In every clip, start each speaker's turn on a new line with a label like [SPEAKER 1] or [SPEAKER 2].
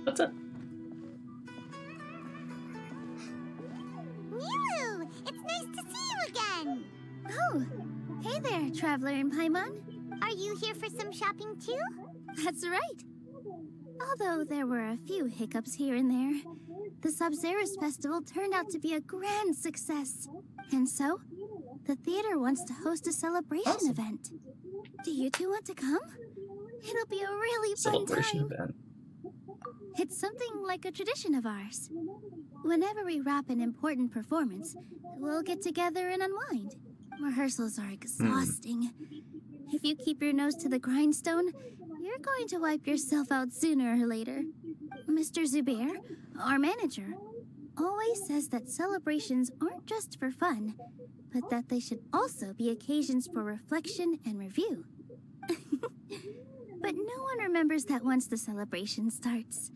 [SPEAKER 1] What's up?
[SPEAKER 2] Nilou! It's nice to see you again!
[SPEAKER 3] Oh, hey there, Traveler in Paimon.
[SPEAKER 2] Are you here for some shopping too?
[SPEAKER 3] That's right. Although there were a few hiccups here and there, the Sub-Zerus Festival turned out to be a grand success. And so, the theater wants to host a celebration event. Do you two want to come? It'll be a really fun
[SPEAKER 1] Celebration
[SPEAKER 3] time.
[SPEAKER 1] event.
[SPEAKER 3] It's something like a tradition of ours. Whenever we wrap an important performance, we'll get together and unwind. Rehearsals are exhausting. If you keep your nose to the grindstone, you're going to wipe yourself out sooner or later. Mr. Zubair, our manager, always says that celebrations aren't just for fun, but that they should also be occasions for reflection and review. But no one remembers that once the celebration starts.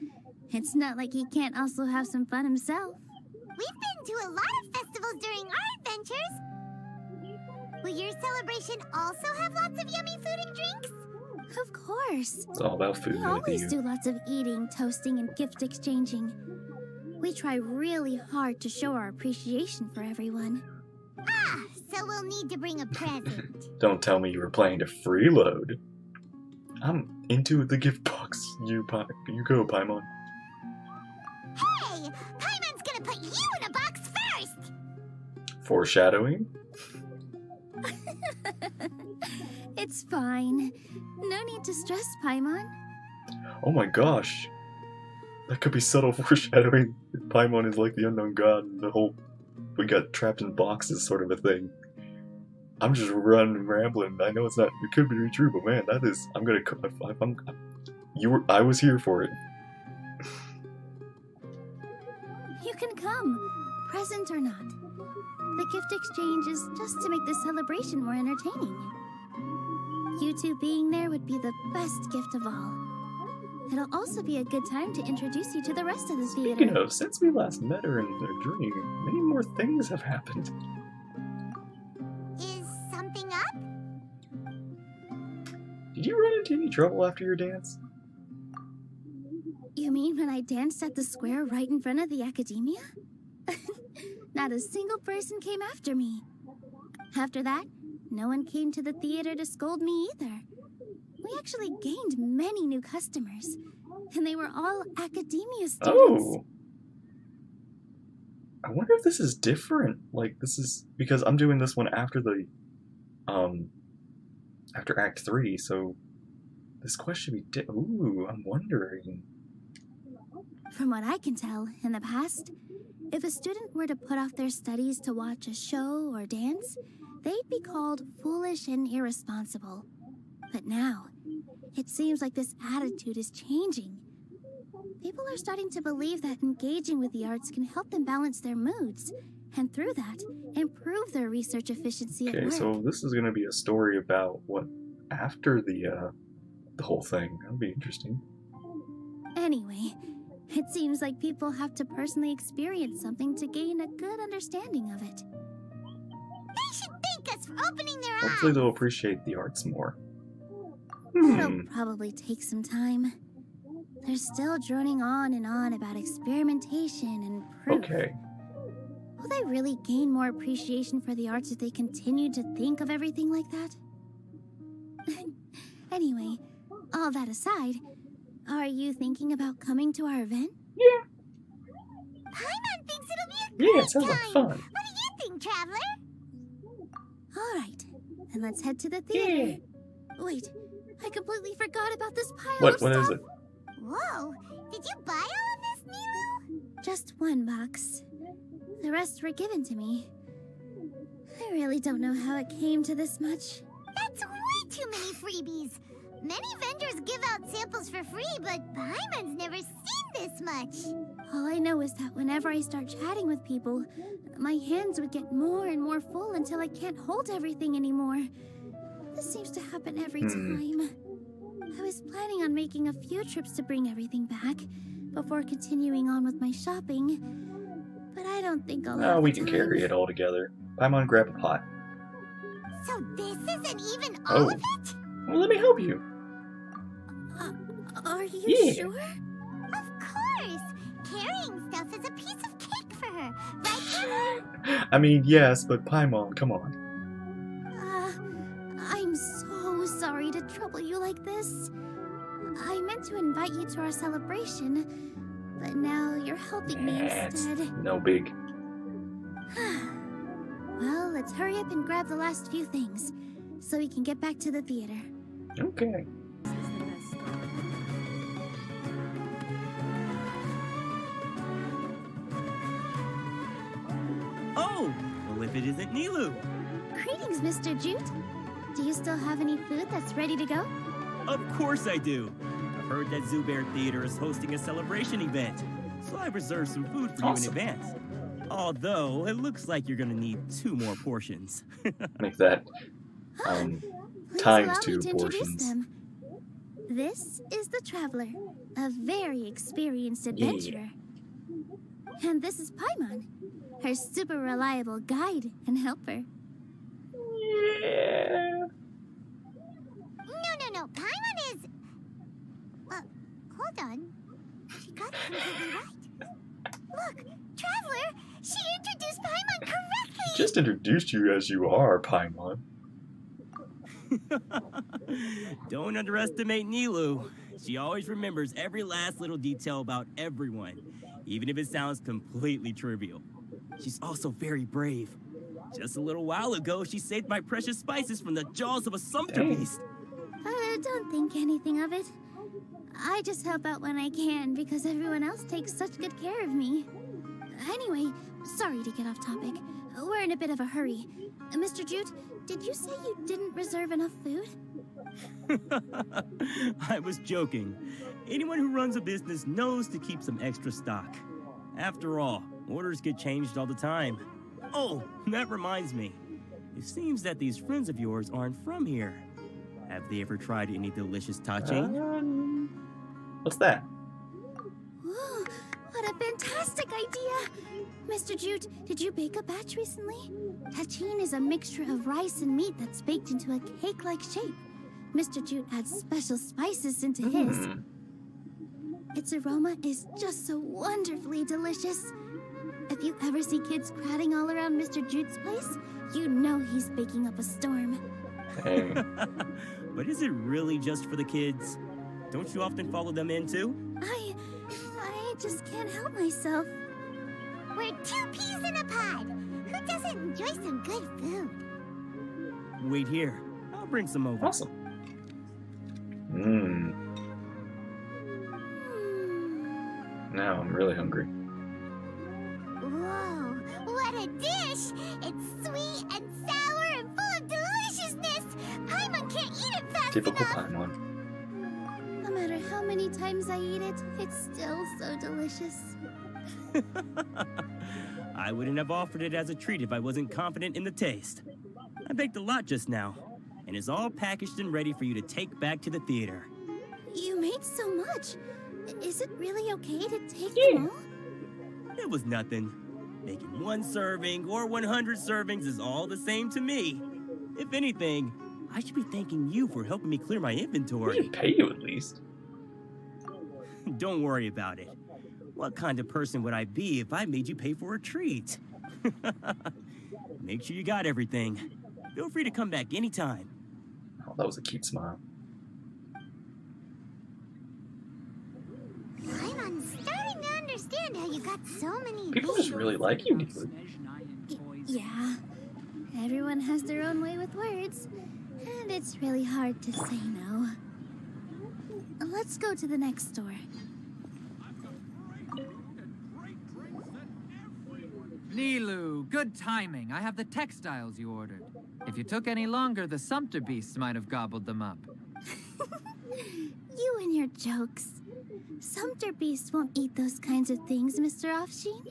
[SPEAKER 3] It's not like he can't also have some fun himself.
[SPEAKER 2] We've been to a lot of festivals during our adventures. Will your celebration also have lots of yummy food and drinks?
[SPEAKER 3] Of course.
[SPEAKER 1] It's all about food.
[SPEAKER 3] We always do lots of eating, toasting, and gift exchanging. We try really hard to show our appreciation for everyone.
[SPEAKER 2] Ah, so we'll need to bring a present.
[SPEAKER 1] Don't tell me you were planning to freeload. I'm into the gift box. You go, Paimon.
[SPEAKER 2] Hey! Paimon's gonna put you in a box first!
[SPEAKER 1] Foreshadowing?
[SPEAKER 3] It's fine. No need to stress, Paimon.
[SPEAKER 1] Oh my gosh. That could be subtle foreshadowing. Paimon is like the unknown god and the whole we got trapped in boxes sort of a thing. I'm just rambling. I know it could be true, but man, that is, I was here for it.
[SPEAKER 3] You can come, present or not. The gift exchange is just to make the celebration more entertaining. You two being there would be the best gift of all. It'll also be a good time to introduce you to the rest of the theater.
[SPEAKER 1] Speaking of, since we last met her in their dream, many more things have happened.
[SPEAKER 2] Is something up?
[SPEAKER 1] Did you run into any trouble after your dance?
[SPEAKER 3] You mean when I danced at the square right in front of the academia? Not a single person came after me. After that, no one came to the theater to scold me either. We actually gained many new customers, and they were all academia students.
[SPEAKER 1] Oh! I wonder if this is different. Like, this is because I'm doing this one after the after Act 3, so this quest should be ooh, I'm wondering.
[SPEAKER 3] From what I can tell, in the past, if a student were to put off their studies to watch a show or dance, they'd be called foolish and irresponsible. But now, it seems like this attitude is changing. People are starting to believe that engaging with the arts can help them balance their moods, and through that, improve their research efficiency at
[SPEAKER 1] Okay,
[SPEAKER 3] work.
[SPEAKER 1] so this is going to be a story about what after the whole thing. That'll be interesting.
[SPEAKER 3] Anyway, it seems like people have to personally experience something to gain a good understanding of it.
[SPEAKER 2] They should thank us for opening their
[SPEAKER 1] Hopefully
[SPEAKER 2] eyes!
[SPEAKER 1] they'll appreciate the arts more.
[SPEAKER 3] That'll probably take some time. They're still droning on and on about experimentation and proof.
[SPEAKER 1] Okay.
[SPEAKER 3] Will they really gain more appreciation for the arts if they continue to think of everything like that? Anyway, all that aside, are you thinking about coming to our event?
[SPEAKER 1] Yeah.
[SPEAKER 2] Paimon thinks it'll be a
[SPEAKER 1] Yeah,
[SPEAKER 2] great
[SPEAKER 1] it sounds like
[SPEAKER 2] time!
[SPEAKER 1] fun.
[SPEAKER 2] What do you think, Traveler?
[SPEAKER 3] Alright, then let's head to the theater. Wait, I completely forgot about this pile of
[SPEAKER 1] What
[SPEAKER 3] stuff.
[SPEAKER 1] is it?
[SPEAKER 2] Whoa! Did you buy all of this, Nilou?
[SPEAKER 3] Just one box. The rest were given to me. I really don't know how it came to this much.
[SPEAKER 2] That's way too many freebies! Many vendors give out samples for free, but Paimon's never seen this much!
[SPEAKER 3] All I know is that whenever I start chatting with people, my hands would get more and more full until I can't hold everything anymore. This seems to happen every time. I was planning on making a few trips to bring everything back before continuing on with my shopping, but I don't think I'll have
[SPEAKER 1] We
[SPEAKER 3] the
[SPEAKER 1] can
[SPEAKER 3] time.
[SPEAKER 1] carry it all together. Paimon, grab a pot.
[SPEAKER 2] So this isn't even all of it?
[SPEAKER 1] Well, let me help you.
[SPEAKER 3] Are you
[SPEAKER 1] Yeah.
[SPEAKER 3] sure?
[SPEAKER 2] Of course! course. Carrying stuff is a piece of cake for her, right?
[SPEAKER 1] I mean, yes, but Paimon, come on.
[SPEAKER 3] I'm so sorry to trouble you like this. I meant to invite you to our celebration, but now you're helping me instead.
[SPEAKER 1] No big.
[SPEAKER 3] Well, let's hurry up and grab the last few things, so we can get back to the theater.
[SPEAKER 1] Okay.
[SPEAKER 4] Oh, well if it isn't Nilou.
[SPEAKER 3] Greetings, Mr. Jute. Do you still have any food that's ready to go?
[SPEAKER 4] Of course I do. I've heard that Zubair Theater is hosting a celebration event, so I reserved some food for you in advance. Although, it looks like you're gonna need 2 more portions.
[SPEAKER 1] Make that,
[SPEAKER 3] Please
[SPEAKER 1] times
[SPEAKER 3] allow
[SPEAKER 1] 2
[SPEAKER 3] me to introduce
[SPEAKER 1] portions.
[SPEAKER 3] them. This is the Traveler, a very experienced adventurer. And this is Paimon, her super reliable guide and helper.
[SPEAKER 1] Yeah.
[SPEAKER 2] No. Paimon is... hold on. She got it completely right. Look, Traveler, she introduced Paimon correctly!
[SPEAKER 1] Just introduced you as you are, Paimon.
[SPEAKER 4] Don't underestimate Nilou. She always remembers every last little detail about everyone, even if it sounds completely trivial. She's also very brave. Just a little while ago, she saved my precious spices from the jaws of a sumpter beast.
[SPEAKER 3] Don't think anything of it. I just help out when I can because everyone else takes such good care of me. Anyway, sorry to get off topic. We're in a bit of a hurry. Mr. Jute, did you say you didn't reserve enough food?
[SPEAKER 4] I was joking. Anyone who runs a business knows to keep some extra stock. After all, orders get changed all the time. Oh, that reminds me. It seems that these friends of yours aren't from here. Have they ever tried any delicious tachin?
[SPEAKER 1] What's that?
[SPEAKER 3] Whoa, what a fantastic idea! Mr. Jute, did you bake a batch recently? Tachin is a mixture of rice and meat that's baked into a cake-like shape. Mr. Jute adds special spices into his. Its aroma is just so wonderfully delicious. If you ever see kids crowding all around Mr. Jute's place, you know he's baking up a storm.
[SPEAKER 1] Hey.
[SPEAKER 4] But is it really just for the kids? Don't you often follow them in too?
[SPEAKER 3] I just can't help myself.
[SPEAKER 2] We're 2 peas in a pod. Who doesn't enjoy some good food?
[SPEAKER 4] Wait here. I'll bring some over.
[SPEAKER 1] Awesome. Now I'm really hungry.
[SPEAKER 2] Whoa, what a dish! It's sweet and sour and full of deliciousness! Paimon can't eat it fast
[SPEAKER 1] Typical
[SPEAKER 2] enough!
[SPEAKER 1] Paimon.
[SPEAKER 3] No matter how many times I eat it, it's still so delicious.
[SPEAKER 4] I wouldn't have offered it as a treat if I wasn't confident in the taste. I baked a lot just now, and it's all packaged and ready for you to take back to the theater.
[SPEAKER 3] You made so much. Is it really okay to take them all?
[SPEAKER 4] It was nothing. Making 1 serving or 100 servings is all the same to me. If anything, I should be thanking you for helping me clear my
[SPEAKER 1] We
[SPEAKER 4] inventory.
[SPEAKER 1] should pay you at least.
[SPEAKER 4] Don't worry about it. What kind of person would I be if I made you pay for a treat? Make sure you got everything. Feel free to come back anytime.
[SPEAKER 1] Oh, that was a cute smile.
[SPEAKER 2] Paimon's starting to understand how you got so many
[SPEAKER 1] People just really like you, Nilou.
[SPEAKER 3] Yeah. Everyone has their own way with words, and it's really hard to say no. Let's go to the next store.
[SPEAKER 5] Nilou, good timing. I have the textiles you ordered. If you took any longer, the sumpter beasts might have gobbled them up.
[SPEAKER 3] You and your jokes. Sumpter beasts won't eat those kinds of things, Mr. Offsheen.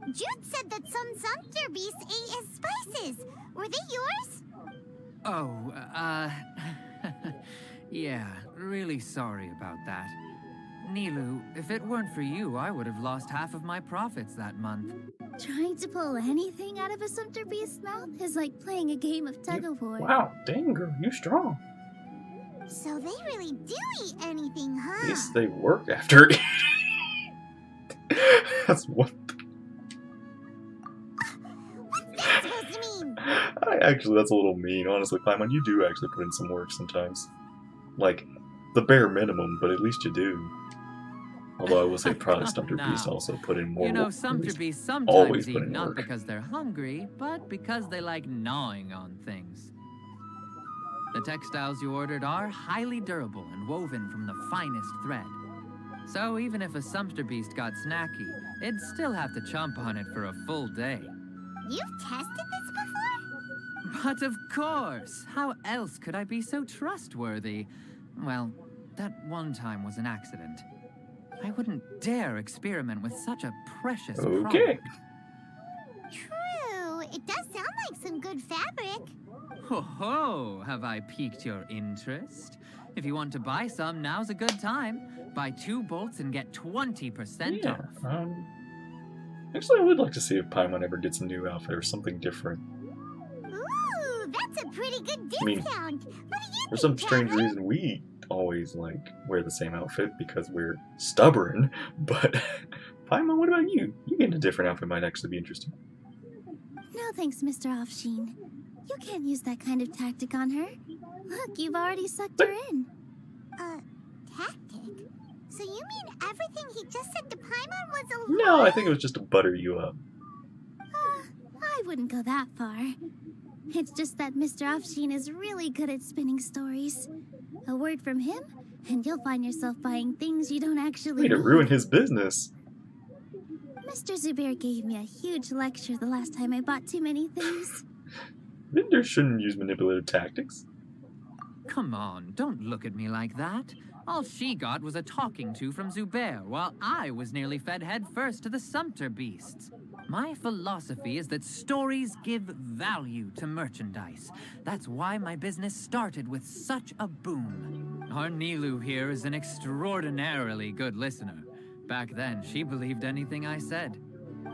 [SPEAKER 2] Jude said that some sumpter beasts ate his spices. Were they yours?
[SPEAKER 5] Oh, yeah, really sorry about that. Nilou, if it weren't for you, I would have lost half of my profits that month.
[SPEAKER 3] Trying to pull anything out of a sumpter beast's mouth is like playing a game of tug-of-war.
[SPEAKER 1] Wow, dang girl, you strong.
[SPEAKER 2] So they really do eat anything, huh?
[SPEAKER 1] At least they work after it. That's what.
[SPEAKER 2] What's that supposed to mean?
[SPEAKER 1] Actually, that's a little mean. Honestly, Paimon, you do actually put in some work sometimes. Like, the bare minimum, but at least you do. Although I will say probably Stumter Beast
[SPEAKER 5] Now,
[SPEAKER 1] also put in more
[SPEAKER 5] You know,
[SPEAKER 1] work.
[SPEAKER 5] Sumpter Beasts
[SPEAKER 1] always
[SPEAKER 5] sometimes
[SPEAKER 1] put
[SPEAKER 5] eat
[SPEAKER 1] in
[SPEAKER 5] not
[SPEAKER 1] work.
[SPEAKER 5] because they're hungry, but because they like gnawing on things. The textiles you ordered are highly durable and woven from the finest thread. So even if a Sumpter Beast got snacky, it'd still have to chomp on it for a full day.
[SPEAKER 2] You've tested this before?
[SPEAKER 5] But of course! How else could I be so trustworthy? Well, that one time was an accident. I wouldn't dare experiment with such a precious
[SPEAKER 1] Okay.
[SPEAKER 5] product.
[SPEAKER 2] True. It does sound like some good fabric.
[SPEAKER 5] Ho ho! Have I piqued your interest? If you want to buy some, now's a good time. Buy 2 bolts and get 20%
[SPEAKER 1] Yeah.
[SPEAKER 5] off.
[SPEAKER 1] Actually, I would like to see if Paimon ever gets a new outfit or something different.
[SPEAKER 2] Ooh, that's a pretty good
[SPEAKER 1] I mean,
[SPEAKER 2] discount. What do you
[SPEAKER 1] For some
[SPEAKER 2] think,
[SPEAKER 1] strange
[SPEAKER 2] Traveler?
[SPEAKER 1] reason, we always like wear the same outfit because we're stubborn. But Paimon, what about you? You getting a different outfit might actually be interesting.
[SPEAKER 3] No thanks, Mr. Offsheen. You can't use that kind of tactic on her. Look, you've already sucked her in.
[SPEAKER 2] Tactic? So you mean everything he just said to Paimon was a lie?
[SPEAKER 1] No, I think it was just to butter you up.
[SPEAKER 3] I wouldn't go that far. It's just that Mr. Offsheen is really good at spinning stories. A word from him, and you'll find yourself buying things you don't actually
[SPEAKER 1] Way to
[SPEAKER 3] need.
[SPEAKER 1] ruin his business.
[SPEAKER 3] Mr. Zubair gave me a huge lecture the last time I bought too many things.
[SPEAKER 1] Vendors shouldn't use manipulative tactics.
[SPEAKER 5] Come on, don't look at me like that. All she got was a talking to from Zubair, while I was nearly fed head first to the Sumpter Beasts. My philosophy is that stories give value to merchandise. That's why my business started with such a boom. Our Nilou here is an extraordinarily good listener. Back then, she believed anything I said.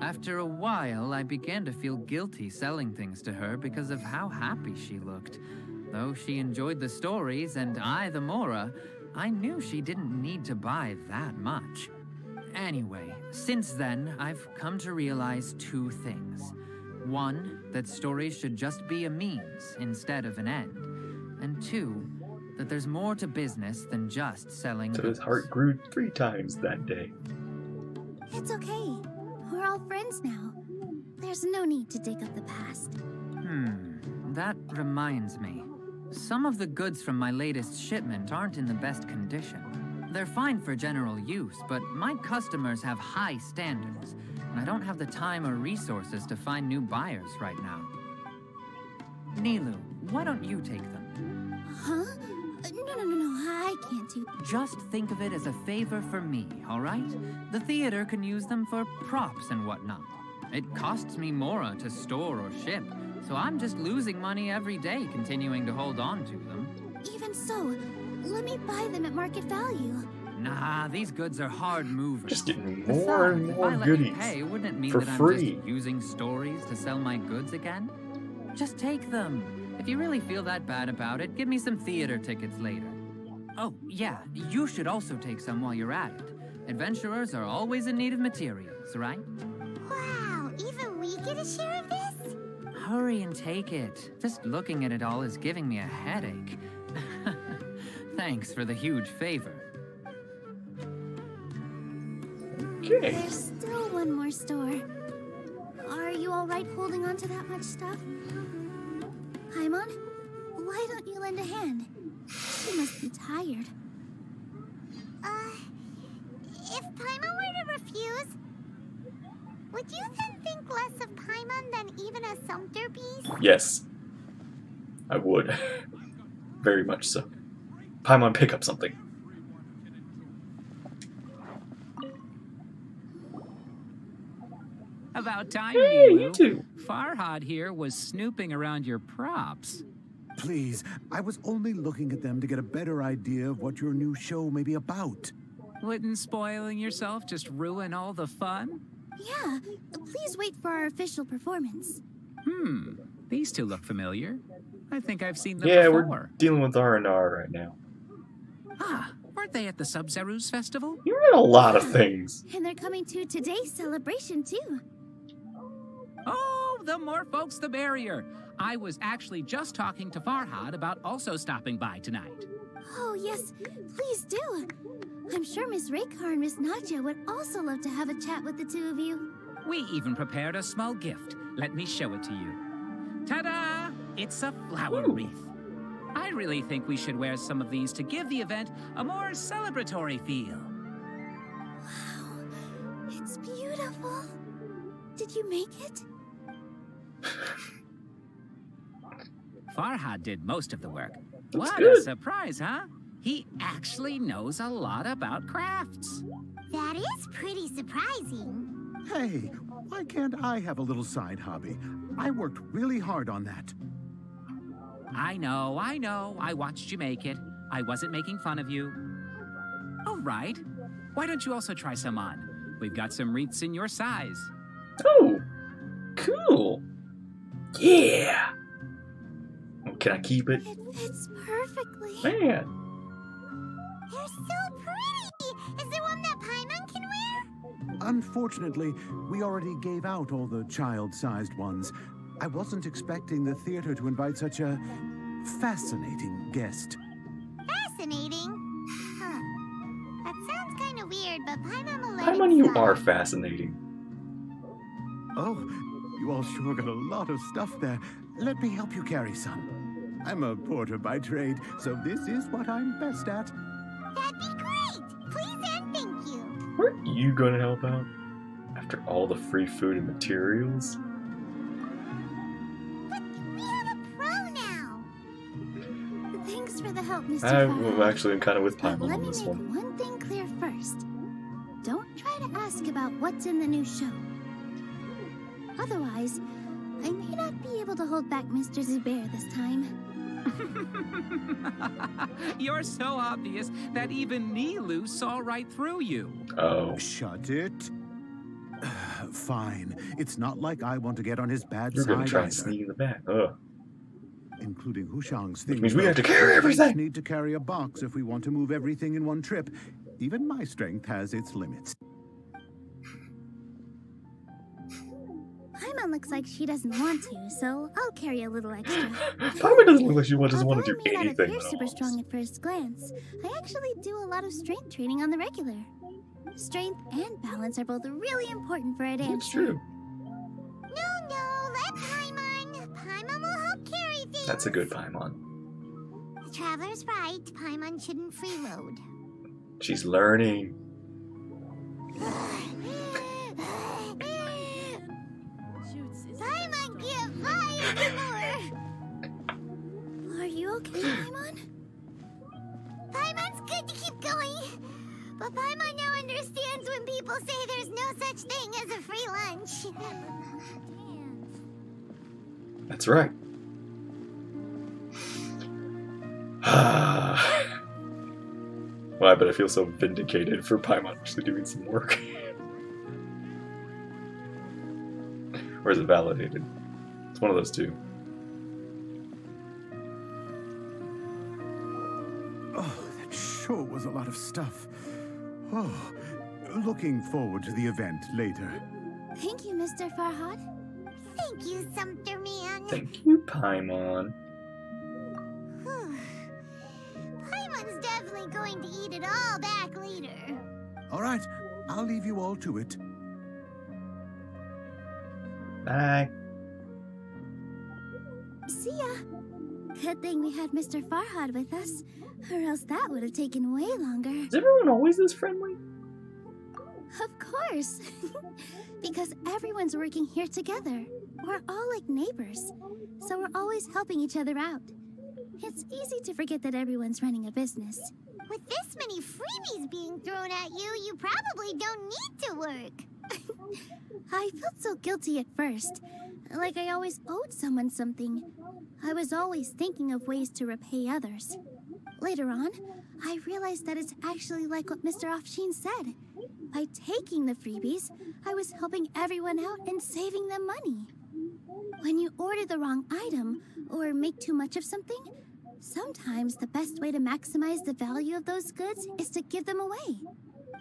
[SPEAKER 5] After a while, I began to feel guilty selling things to her because of how happy she looked. Though she enjoyed the stories and I the Mora, I knew she didn't need to buy that much. Anyway, since then, I've come to realize 2 things. 1, that stories should just be a means instead of an end. And 2, that there's more to business than just selling
[SPEAKER 1] So
[SPEAKER 5] goods.
[SPEAKER 1] his heart grew 3 times that day.
[SPEAKER 3] It's okay. We're all friends now. There's no need to dig up the past.
[SPEAKER 5] That reminds me. Some of the goods from my latest shipment aren't in the best condition. They're fine for general use, but my customers have high standards, and I don't have the time or resources to find new buyers right now. Nilou, why don't you take them?
[SPEAKER 3] Huh? No, I can't do.
[SPEAKER 5] Just think of it as a favor for me, all right? The theater can use them for props and whatnot. It costs me Mora to store or ship, so I'm just losing money every day continuing to hold on to them.
[SPEAKER 3] Even so, let me buy them at market value.
[SPEAKER 5] Nah, these goods are hard movers.
[SPEAKER 1] Just getting more and
[SPEAKER 5] Besides,
[SPEAKER 1] more
[SPEAKER 5] if I let
[SPEAKER 1] goodies
[SPEAKER 5] you pay, wouldn't it mean
[SPEAKER 1] for
[SPEAKER 5] that
[SPEAKER 1] free.
[SPEAKER 5] I'm just using stories to sell my goods again? Just take them. If you really feel that bad about it, give me some theater tickets later. Oh, yeah, you should also take some while you're at it. Adventurers are always in need of materials, right?
[SPEAKER 2] Wow, even we get a share of this?
[SPEAKER 5] Hurry and take it. Just looking at it all is giving me a headache. Thanks for the huge favor.
[SPEAKER 1] Okay.
[SPEAKER 3] There's still one more store. Are you all right holding on to that much stuff? Paimon, why don't you lend a hand? She must be tired.
[SPEAKER 2] If Paimon were to refuse, would you then think less of Paimon than even a Sumpter Beast?
[SPEAKER 1] Yes. I would. Very much so. Paimon, pick up something.
[SPEAKER 6] About time,
[SPEAKER 1] Hey,
[SPEAKER 6] Nilou.
[SPEAKER 1] you too.
[SPEAKER 6] Farhad here was snooping around your props.
[SPEAKER 7] Please, I was only looking at them to get a better idea of what your new show may be about.
[SPEAKER 6] Wouldn't spoiling yourself just ruin all the fun?
[SPEAKER 3] Yeah, please wait for our official performance.
[SPEAKER 6] These two look familiar. I think I've seen them
[SPEAKER 1] Yeah,
[SPEAKER 6] before.
[SPEAKER 1] we're dealing with R&R right now.
[SPEAKER 6] Ah, Weren't they at the Sub-Zeru's festival?
[SPEAKER 1] You're in a lot of things.
[SPEAKER 3] And they're coming to today's celebration, too.
[SPEAKER 6] Oh, the more folks, the merrier. I was actually just talking to Farhad about also stopping by tonight.
[SPEAKER 3] Oh, yes, please do. I'm sure Miss Raykar and Miss Nadja would also love to have a chat with the two of you.
[SPEAKER 6] We even prepared a small gift. Let me show it to you. Ta-da! It's a flower wreath. I really think we should wear some of these to give the event a more celebratory feel.
[SPEAKER 3] Wow, it's beautiful. Did you make it?
[SPEAKER 6] Farhad did most of the work.
[SPEAKER 1] That's
[SPEAKER 6] What
[SPEAKER 1] good.
[SPEAKER 6] a surprise, huh? He actually knows a lot about crafts.
[SPEAKER 2] That is pretty surprising.
[SPEAKER 7] Hey, why can't I have a little side hobby? I worked really hard on that.
[SPEAKER 6] I know. I watched you make it. I wasn't making fun of you. All right. Why don't you also try some on? We've got some wreaths in your size.
[SPEAKER 1] Oh, cool. Yeah. Oh, can I keep it?
[SPEAKER 3] It fits perfectly.
[SPEAKER 1] Man.
[SPEAKER 2] They're so pretty. Is there one that Paimon can wear?
[SPEAKER 7] Unfortunately, we already gave out all the child-sized ones. I wasn't expecting the theater to invite such a fascinating guest.
[SPEAKER 2] Fascinating. Huh. That sounds kind of weird, but Paimon will let
[SPEAKER 1] Paimon,
[SPEAKER 2] it
[SPEAKER 1] you
[SPEAKER 2] slide.
[SPEAKER 1] are fascinating.
[SPEAKER 7] Oh, you all sure got a lot of stuff there. Let me help you carry some. I'm a porter by trade, so this is what I'm best at.
[SPEAKER 2] That'd be great. Please and thank you.
[SPEAKER 1] Weren't you going to help out? After all the free food and materials?
[SPEAKER 2] But we have a pro now.
[SPEAKER 3] Thanks for the help, Mr.
[SPEAKER 1] I
[SPEAKER 3] Farhad.
[SPEAKER 1] well, actually am kind of with
[SPEAKER 3] But
[SPEAKER 1] Paimon
[SPEAKER 3] let
[SPEAKER 1] on
[SPEAKER 3] me
[SPEAKER 1] this
[SPEAKER 3] make
[SPEAKER 1] one.
[SPEAKER 3] one thing clear first. Don't try to ask about what's in the new show. Otherwise, I may not be able to hold back Mr. Zubair this time.
[SPEAKER 6] You're so obvious that even Nilou saw right through you.
[SPEAKER 1] Oh.
[SPEAKER 7] Shut it. Fine. It's not like I want to get on his bad
[SPEAKER 1] You're
[SPEAKER 7] side
[SPEAKER 1] going to try and
[SPEAKER 7] either.
[SPEAKER 1] sneak in the back. Ugh.
[SPEAKER 7] Including Hushang's
[SPEAKER 1] Which
[SPEAKER 7] things.
[SPEAKER 1] means we
[SPEAKER 7] though.
[SPEAKER 1] have to carry
[SPEAKER 7] We
[SPEAKER 1] everything.
[SPEAKER 7] need to carry a box if we want to move everything in one trip. Even my strength has its limits.
[SPEAKER 3] Paimon looks like she doesn't want to, so I'll carry a little extra.
[SPEAKER 1] Paimon doesn't look like she doesn't want to
[SPEAKER 3] Although
[SPEAKER 1] do
[SPEAKER 3] it may not
[SPEAKER 1] anything.
[SPEAKER 3] appear
[SPEAKER 1] at
[SPEAKER 3] super
[SPEAKER 1] all.
[SPEAKER 3] strong at first glance, I actually do a lot of strength training on the regular. Strength and balance are both really important for a dancer.
[SPEAKER 1] That's true.
[SPEAKER 2] No, let Paimon. Paimon will help carry things.
[SPEAKER 1] That's a good Paimon.
[SPEAKER 2] The Traveler's right. Paimon shouldn't freeload.
[SPEAKER 1] She's learning.
[SPEAKER 2] Paimon can't fly anymore.
[SPEAKER 3] Are you okay, Paimon?
[SPEAKER 2] Paimon's good to keep going. But Paimon now understands when people say there's no such thing as a free lunch.
[SPEAKER 1] That's right. Why, but I feel so vindicated for Paimon actually doing some work. Or is it validated? It's one of those two.
[SPEAKER 7] Oh, that sure was a lot of stuff. Oh, looking forward to the event later.
[SPEAKER 3] Thank you, Mr. Farhad.
[SPEAKER 2] Thank you, Sumter Man.
[SPEAKER 1] Thank you, Paimon.
[SPEAKER 2] Whew. Paimon's definitely going to eat it all back later.
[SPEAKER 7] All right, I'll leave you all to it.
[SPEAKER 1] Bye.
[SPEAKER 3] See ya. Good thing we had Mr. Farhad with us, or else that would have taken way longer.
[SPEAKER 1] Is everyone always this friendly?
[SPEAKER 3] Of course. Because everyone's working here together. We're all like neighbors, so we're always helping each other out. It's easy to forget that everyone's running a business.
[SPEAKER 2] With this many freebies being thrown at you, you probably don't need to work.
[SPEAKER 3] I felt so guilty at first, like I always owed someone something. I was always thinking of ways to repay others. Later on, I realized that it's actually like what Mr. Afshin said. By taking the freebies, I was helping everyone out and saving them money. When you order the wrong item or make too much of something, Sometimes the best way to maximize the value of those goods is to give them away.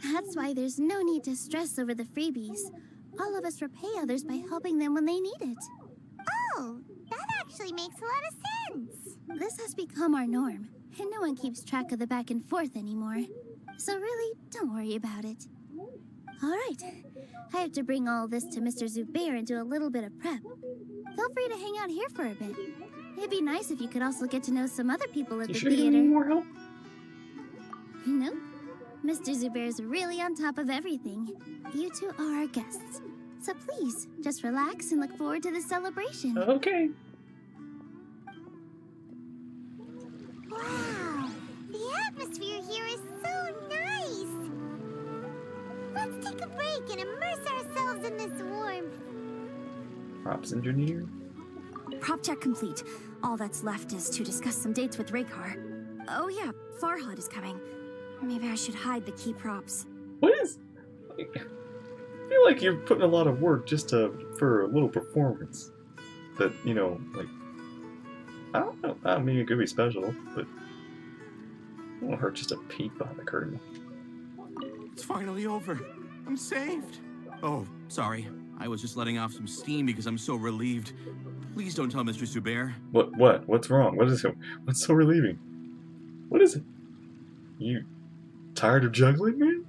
[SPEAKER 3] That's why there's no need to stress over the freebies. All of us repay others by helping them when they need it.
[SPEAKER 2] Oh, that actually makes a lot of sense.
[SPEAKER 3] This has become our norm, and no one keeps track of the back and forth anymore. So really, don't worry about it. Alright, I have to bring all this to Mr. Zubair and do a little bit of prep. Feel free to hang out here for a bit. It'd be nice if you could also get to know some other people at the
[SPEAKER 1] You need
[SPEAKER 3] theater.
[SPEAKER 1] more help?
[SPEAKER 3] Nope. Mr. Zubair's really on top of everything. You two are our guests. So please, just relax and look forward to the celebration.
[SPEAKER 1] Okay.
[SPEAKER 2] Wow, the atmosphere here is so nice. Let's take a break and immerse ourselves in this warmth.
[SPEAKER 1] Props engineer.
[SPEAKER 8] Prop check complete. All that's left is to discuss some dates with Raykar. Oh yeah, Farhad is coming. Maybe I should hide the key props.
[SPEAKER 1] What is... I feel like you're putting a lot of work just for a little performance. That, you know, like... I don't know. I mean, it could be special, but... It won't hurt just to peek behind the curtain.
[SPEAKER 9] It's finally over. I'm saved. Oh, sorry. I was just letting off some steam because I'm so relieved. Please don't tell Mr. Zubair.
[SPEAKER 1] What? What's wrong? What is it? What's so relieving? What is it? You tired of juggling, man?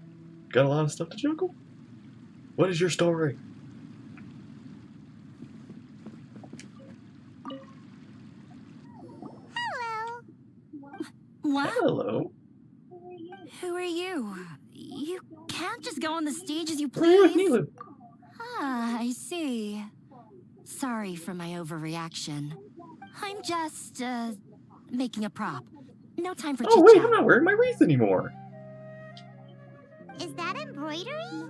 [SPEAKER 1] Got a lot of stuff to juggle? What is your story?
[SPEAKER 2] Hello.
[SPEAKER 8] What?
[SPEAKER 1] Hello.
[SPEAKER 8] Who are you? You can't just go on the stage as you
[SPEAKER 1] Where is
[SPEAKER 8] please.
[SPEAKER 1] Nilou?
[SPEAKER 8] Ah, I see. Sorry for my overreaction. I'm just, making a prop. No time for
[SPEAKER 1] Oh wait,
[SPEAKER 8] chit-chat.
[SPEAKER 1] I'm not wearing my wreath anymore.
[SPEAKER 2] Is that embroidery?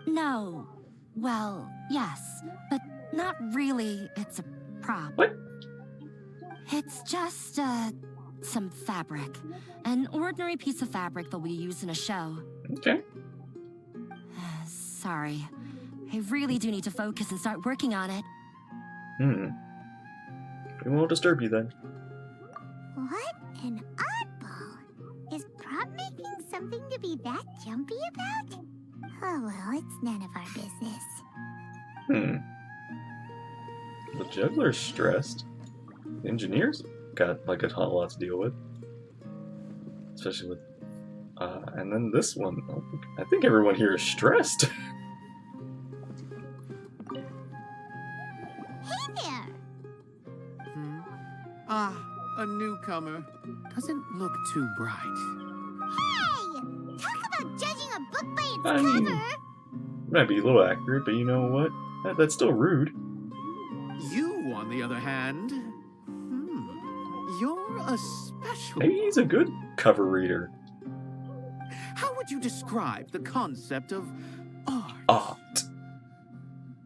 [SPEAKER 8] No. Well, yes, but not really. It's a prop.
[SPEAKER 1] What?
[SPEAKER 8] It's just, some fabric. An ordinary piece of fabric that we use in a show.
[SPEAKER 1] Okay.
[SPEAKER 8] Sorry. I really do need to focus and start working on it.
[SPEAKER 1] We won't disturb you then.
[SPEAKER 2] What an oddball. Is prop making something to be that jumpy about? Oh well, it's none of our business.
[SPEAKER 1] The juggler's stressed. The engineer's got like a lot to deal with. Especially with and then this one. I think everyone here is stressed.
[SPEAKER 2] Hey there!
[SPEAKER 7] A newcomer. Doesn't look too bright.
[SPEAKER 2] Hey! Talk about judging a book by its
[SPEAKER 1] I mean,
[SPEAKER 2] cover!
[SPEAKER 1] might be a little accurate, but you know what? That's still rude.
[SPEAKER 7] You, on the other hand, you're a special.
[SPEAKER 1] Maybe he's a good cover reader.
[SPEAKER 7] How would you describe the concept of art?
[SPEAKER 1] Art.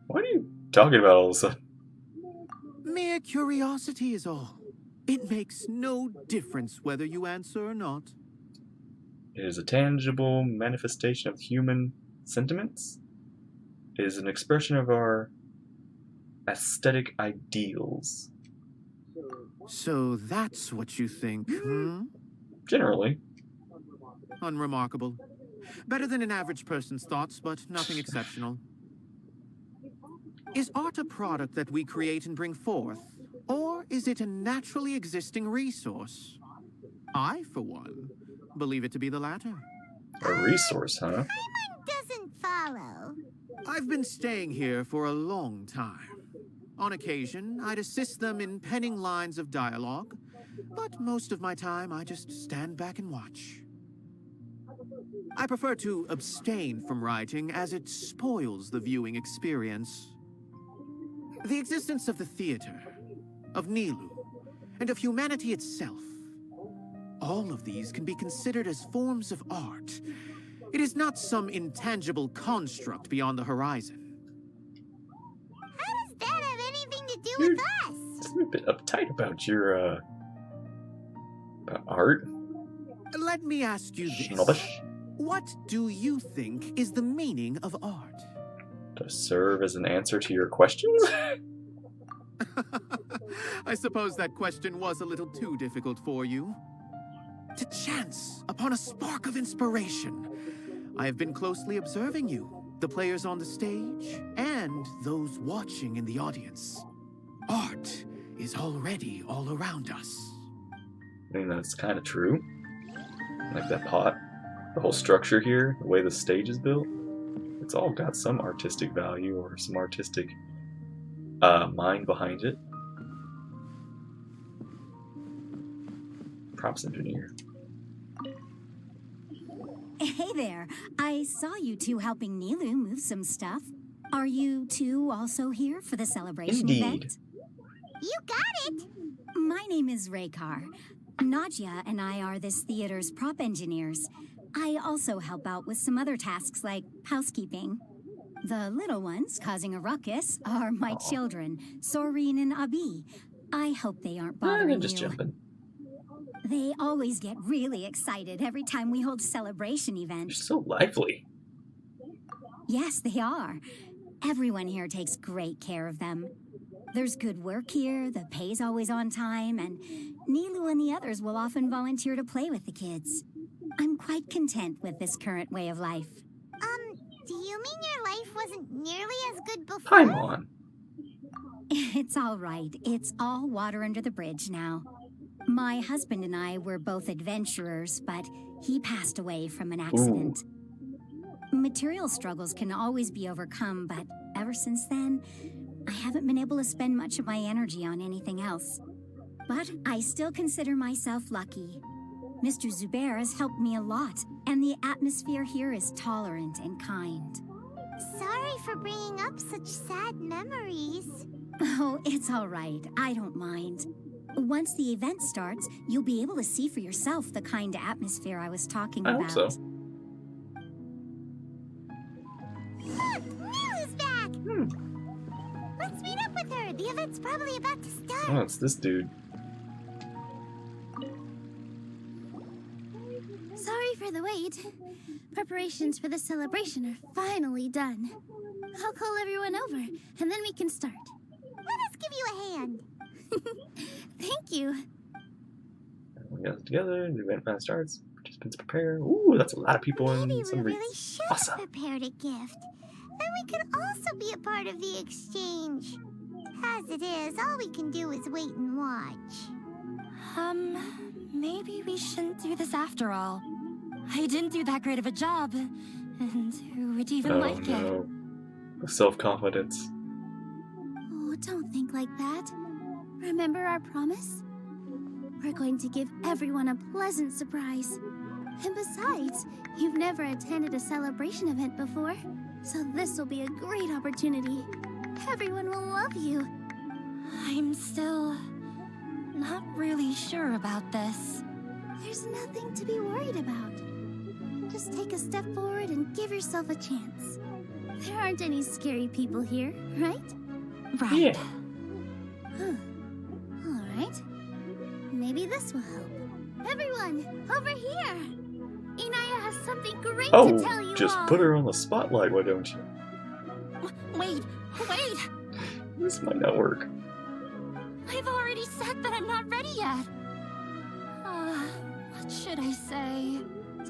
[SPEAKER 1] What are you talking about all of a sudden?
[SPEAKER 7] Mere curiosity is all. It makes no difference whether you answer or not.
[SPEAKER 1] It is a tangible manifestation of human sentiments. It is an expression of our aesthetic ideals.
[SPEAKER 7] So that's what you think,
[SPEAKER 1] Generally.
[SPEAKER 7] Unremarkable. Better than an average person's thoughts, but nothing exceptional. Is art a product that we create and bring forth? Or is it a naturally existing resource? I, for one, believe it to be the latter.
[SPEAKER 1] A resource, huh?
[SPEAKER 2] Paimon doesn't follow.
[SPEAKER 7] I've been staying here for a long time. On occasion, I'd assist them in penning lines of dialogue, but most of my time I just stand back and watch. I prefer to abstain from writing as it spoils the viewing experience. The existence of the theater, of Nilou, and of humanity itself. All of these can be considered as forms of art. It is not some intangible construct beyond the horizon.
[SPEAKER 2] How does that have anything to do with us?
[SPEAKER 1] You're a bit uptight about your, about art.
[SPEAKER 7] Let me ask you this.
[SPEAKER 1] Snobbish.
[SPEAKER 7] What do you think is the meaning of art?
[SPEAKER 1] To serve as an answer to your questions?
[SPEAKER 7] I suppose that question was a little too difficult for you. To chance upon a spark of inspiration, I have been closely observing you, the players on the stage, and those watching in the audience. Art is already all around us.
[SPEAKER 1] I mean, that's kind of true. Like that pot, the whole structure here, the way the stage is built, it's all got some artistic value or some artistic mind behind it. Props engineer.
[SPEAKER 10] Hey there, I saw you two helping Nilou move some stuff. Are you two also here for the celebration
[SPEAKER 1] Indeed.
[SPEAKER 10] event?
[SPEAKER 2] You got it!
[SPEAKER 10] My name is Raykar. Nadia and I are this theater's prop engineers. I also help out with some other tasks like housekeeping. The little ones causing a ruckus are my children, Soreen and Abi. I hope they aren't bothering
[SPEAKER 1] I'm just
[SPEAKER 10] you.
[SPEAKER 1] jumping.
[SPEAKER 10] They always get really excited every time we hold a celebration
[SPEAKER 1] You're
[SPEAKER 10] event.
[SPEAKER 1] so lively.
[SPEAKER 10] Yes, they are. Everyone here takes great care of them. There's good work here, the pay's always on time, and Nilou and the others will often volunteer to play with the kids. I'm quite content with this current way of life.
[SPEAKER 2] Do you mean your life wasn't nearly as good before?
[SPEAKER 1] Come on.
[SPEAKER 10] It's all right. It's all water under the bridge now. My husband and I were both adventurers, but he passed away from an accident. Material struggles can always be overcome, but ever since then, I haven't been able to spend much of my energy on anything else. But I still consider myself lucky. Mr. Zubair has helped me a lot, and the atmosphere here is tolerant and kind.
[SPEAKER 2] Sorry for bringing up such sad memories.
[SPEAKER 10] Oh, it's all right. I don't mind. Once the event starts, you'll be able to see for yourself the kind of atmosphere I was talking
[SPEAKER 1] I
[SPEAKER 10] about.
[SPEAKER 1] hope so.
[SPEAKER 2] Look, Nilou's back! Let's meet up with her. The event's probably about to start.
[SPEAKER 1] Oh, it's this dude.
[SPEAKER 3] Sorry for the wait. Preparations for the celebration are finally done. I'll call everyone over, and then we can start.
[SPEAKER 2] Let us give you a hand.
[SPEAKER 3] Thank you.
[SPEAKER 1] We got it together. The event plan starts. Participants prepare. Ooh, that's a lot of people
[SPEAKER 2] Maybe
[SPEAKER 1] in
[SPEAKER 2] we
[SPEAKER 1] some
[SPEAKER 2] really should
[SPEAKER 1] Awesome.
[SPEAKER 2] have prepared a gift. Then we could also be a part of the exchange. As it is, all we can do is wait and watch.
[SPEAKER 8] Maybe we shouldn't do this after all. I didn't do that great of a job. And who would even like it?
[SPEAKER 1] no. The self-confidence.
[SPEAKER 3] Oh, don't think like that. Remember our promise? We're going to give everyone a pleasant surprise. And besides, you've never attended a celebration event before, so this will be a great opportunity. Everyone will love you.
[SPEAKER 8] I'm still not really sure about this.
[SPEAKER 3] There's nothing to be worried about. Just take a step forward and give yourself a chance. There aren't any scary people here, right?
[SPEAKER 8] Right.
[SPEAKER 1] Yeah.
[SPEAKER 3] Huh. All right. Maybe this will help. Everyone, over here! Inaya has something great to tell you
[SPEAKER 1] just
[SPEAKER 3] all.
[SPEAKER 1] put her on the spotlight, why don't you?
[SPEAKER 8] Wait!
[SPEAKER 1] This might not work.
[SPEAKER 8] I've already said that I'm not ready yet. What should I say?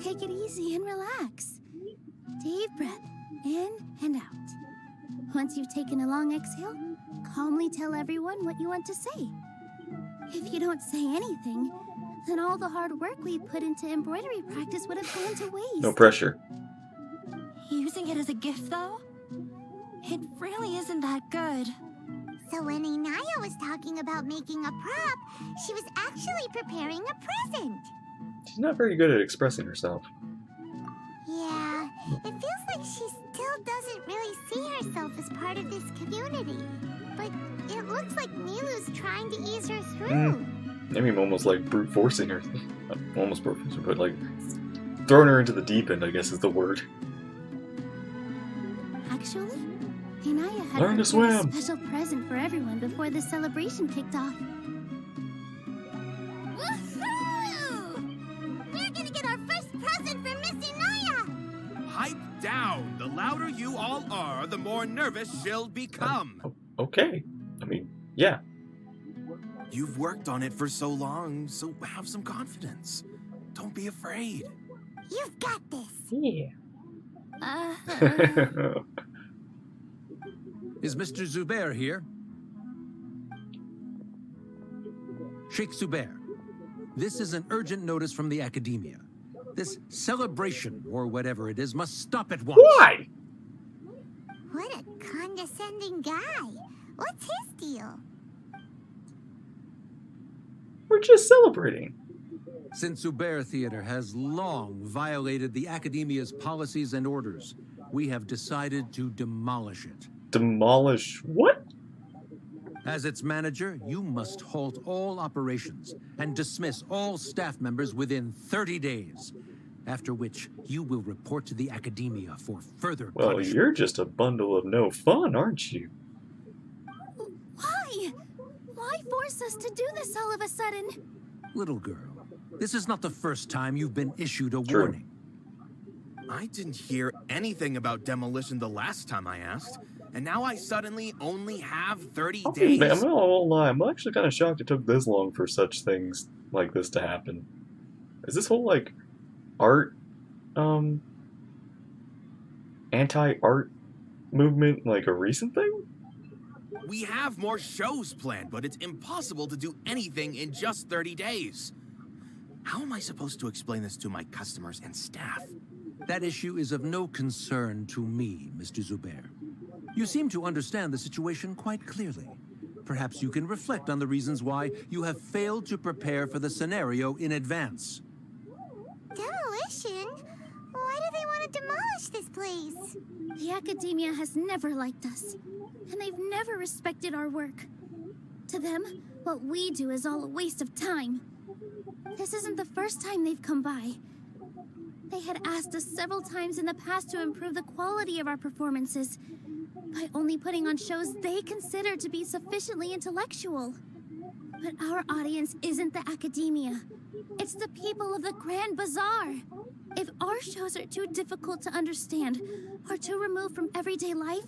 [SPEAKER 3] Take it easy and relax. Deep breath in and out. Once you've taken a long exhale, calmly tell everyone what you want to say. If you don't say anything, then all the hard work we put into embroidery practice would have gone to waste.
[SPEAKER 1] No pressure.
[SPEAKER 8] Using it as a gift, though? It really isn't that good.
[SPEAKER 2] So when Inaya was talking about making a prop, she was actually preparing a present.
[SPEAKER 1] She's not very good at expressing herself.
[SPEAKER 2] Yeah, it feels like she still doesn't really see herself as part of this community. But it looks like Nilou's trying to ease her through.
[SPEAKER 1] Maybe I'm almost like brute forcing her. Almost brute forcing her, but like throwing her into the deep end, I guess is the word.
[SPEAKER 3] Actually, Inaya had
[SPEAKER 1] Learn to
[SPEAKER 3] prepared
[SPEAKER 1] swim.
[SPEAKER 3] a special present for everyone before the celebration kicked off.
[SPEAKER 2] Woohoo! We're gonna get our first present from Miss Inaya!
[SPEAKER 9] Pipe down! The louder you all are, the more nervous she'll become.
[SPEAKER 1] Okay. I mean, yeah.
[SPEAKER 9] You've worked on it for so long, so have some confidence. Don't be afraid.
[SPEAKER 2] You've got this.
[SPEAKER 1] Yeah.
[SPEAKER 11] Is Mr. Zubair here? Sheikh Zubair, this is an urgent notice from the Academia. This celebration, or whatever it is, must stop at once.
[SPEAKER 1] Why?
[SPEAKER 2] What a condescending guy. What's his deal?
[SPEAKER 1] We're just celebrating.
[SPEAKER 11] Since Zubair Theater has long violated the Academia's policies and orders, we have decided to demolish it.
[SPEAKER 1] Demolish what?
[SPEAKER 11] As its manager, you must halt all operations and dismiss all staff members within 30 days, after which you will report to the Academia for further
[SPEAKER 1] Well,
[SPEAKER 11] punishment.
[SPEAKER 1] you're just a bundle of no fun, aren't you?
[SPEAKER 3] Why? Why force us to do this all of a sudden?
[SPEAKER 11] Little girl, this is not the first time you've been issued a
[SPEAKER 1] True.
[SPEAKER 11] warning.
[SPEAKER 9] I didn't hear anything about demolition the last time I asked, and now I suddenly only have 30 days.
[SPEAKER 1] I'm not gonna lie, I'm actually kind of shocked it took this long for such things like this to happen. Is this whole, like, art, anti-art movement, like, a recent thing?
[SPEAKER 9] We have more shows planned, but it's impossible to do anything in just 30 days. How am I supposed to explain this to my customers and staff?
[SPEAKER 11] That issue is of no concern to me, Mr. Zubair. You seem to understand the situation quite clearly. Perhaps you can reflect on the reasons why you have failed to prepare for the scenario in advance.
[SPEAKER 2] Demolition? Why do they want to demolish this place?
[SPEAKER 3] The Academia has never liked us, and they've never respected our work. To them, what we do is all a waste of time. This isn't the first time they've come by. They had asked us several times in the past to improve the quality of our performances by only putting on shows they consider to be sufficiently intellectual. But our audience isn't the Academia. It's the people of the Grand Bazaar. If our shows are too difficult to understand or too removed from everyday life,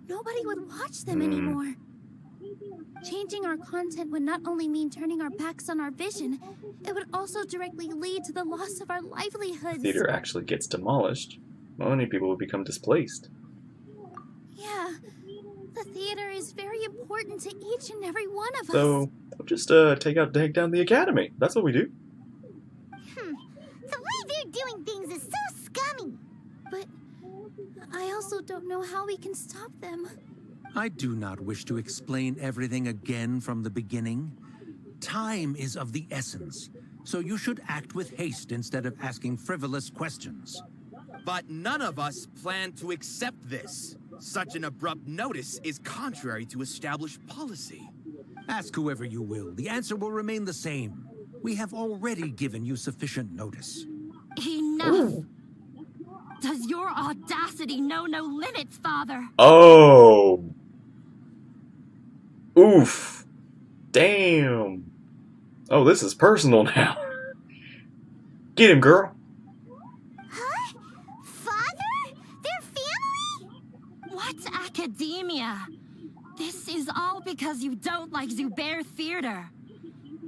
[SPEAKER 3] nobody would watch them anymore. Changing our content would not only mean turning our backs on our vision, it would also directly lead to the loss of our livelihoods.
[SPEAKER 1] Theater actually gets demolished. Many people will become displaced.
[SPEAKER 3] Yeah, the theater is very important to each and every one of us.
[SPEAKER 1] So, we'll just take down the academy. That's what we do.
[SPEAKER 2] The way they're doing things is so scummy.
[SPEAKER 3] But I also don't know how we can stop them.
[SPEAKER 11] I do not wish to explain everything again from the beginning. Time is of the essence, so you should act with haste instead of asking frivolous questions.
[SPEAKER 9] But none of us plan to accept this. Such an abrupt notice is contrary to established policy.
[SPEAKER 11] Ask whoever you will, the answer will remain the same. We have already given you sufficient notice.
[SPEAKER 8] Enough!
[SPEAKER 1] Ooh.
[SPEAKER 8] Does your audacity know no limits, Father?
[SPEAKER 1] Oh! Oof! Damn! Oh, this is personal now. Get him, girl!
[SPEAKER 2] Huh? Father? Their family?
[SPEAKER 8] What academia? This is all because you don't like Zubair Theater.